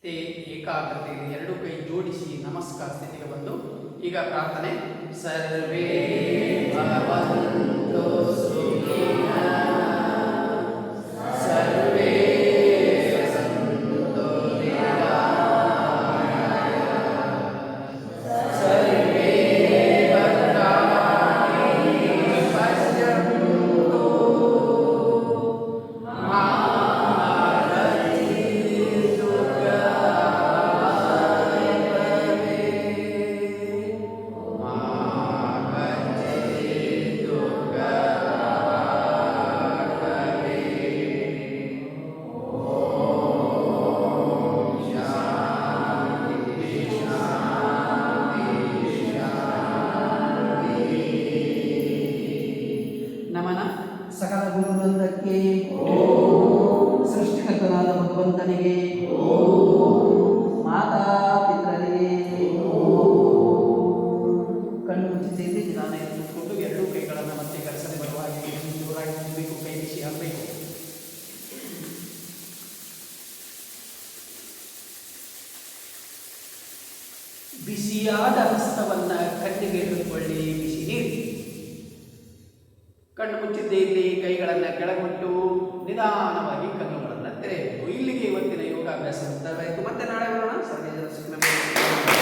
ಏಕಾಗ್ರತೆಯಲ್ಲಿ ಎರಡು ಕೈ ಜೋಡಿಸಿ ನಮಸ್ಕಾರ ಸ್ಥಿತಿಗೆ ಬಂದು ಈಗ ಪ್ರಾರ್ಥನೆ. ಸರ್ವೇ ಭವಂತು ಸುಖಿನಃ, ಸರ್ವೇ ಸಂತು ನಿರಾಮಯಾಃ, ಸರ್ವೇ ಭದ್ರಾಣಿ ಪಶ್ಯन्तು ಮಾ ನಮನ. ಸಕಲ ಗುರುವೃಂದಕ್ಕೆ, ಸೃಷ್ಟಿಕರ್ತನಾದ ಭಗವಂತನಿಗೆ, ಮಾತಾ ಪಿತರಿಗೆ, ಕಣ್ಣು ಮುಚ್ಚಿ ನಿಧಾನ ಎತ್ತಿಕೊಂಡು ಎರಡೂ ಕೈಗಳನ್ನು ಮತ್ತೆ ಕೆಲಸದ ಬರುವಾಗಿ ಜೋರಾಗಿ ತುಂಬಬೇಕು, ಕೈ ಬಿಸಿ ಆಗಬೇಕು. ಬಿಸಿಯಾದ ಹಸ್ತವನ್ನು ಕಣ್ಣಿಗೆ ಹಿಡಿದುಕೊಳ್ಳಿ, ಬಿಸಿ ನೀಡಿ. ಕಣ್ಣು ಮುಚ್ಚಿದ್ದೇ ಇಲ್ಲಿ ಕೈಗಳನ್ನು ಕೆಳಗೊಟ್ಟು ನಿಧಾನವಾಗಿ ಕಣ್ಣುಗಳನ್ನು ತೆರೆಯಬೇಕು. ಇಲ್ಲಿಗೆ ಇವತ್ತಿನ ಯೋಗಾಭ್ಯಾಸ ಮುಕ್ತಾಯವಾಯಿತು. ಮತ್ತೆ ನಾಳೆ ಬರೋಣ. ಸರ್ವೇ ಜನ ಸುಖಿನೋ ಭವಂತು.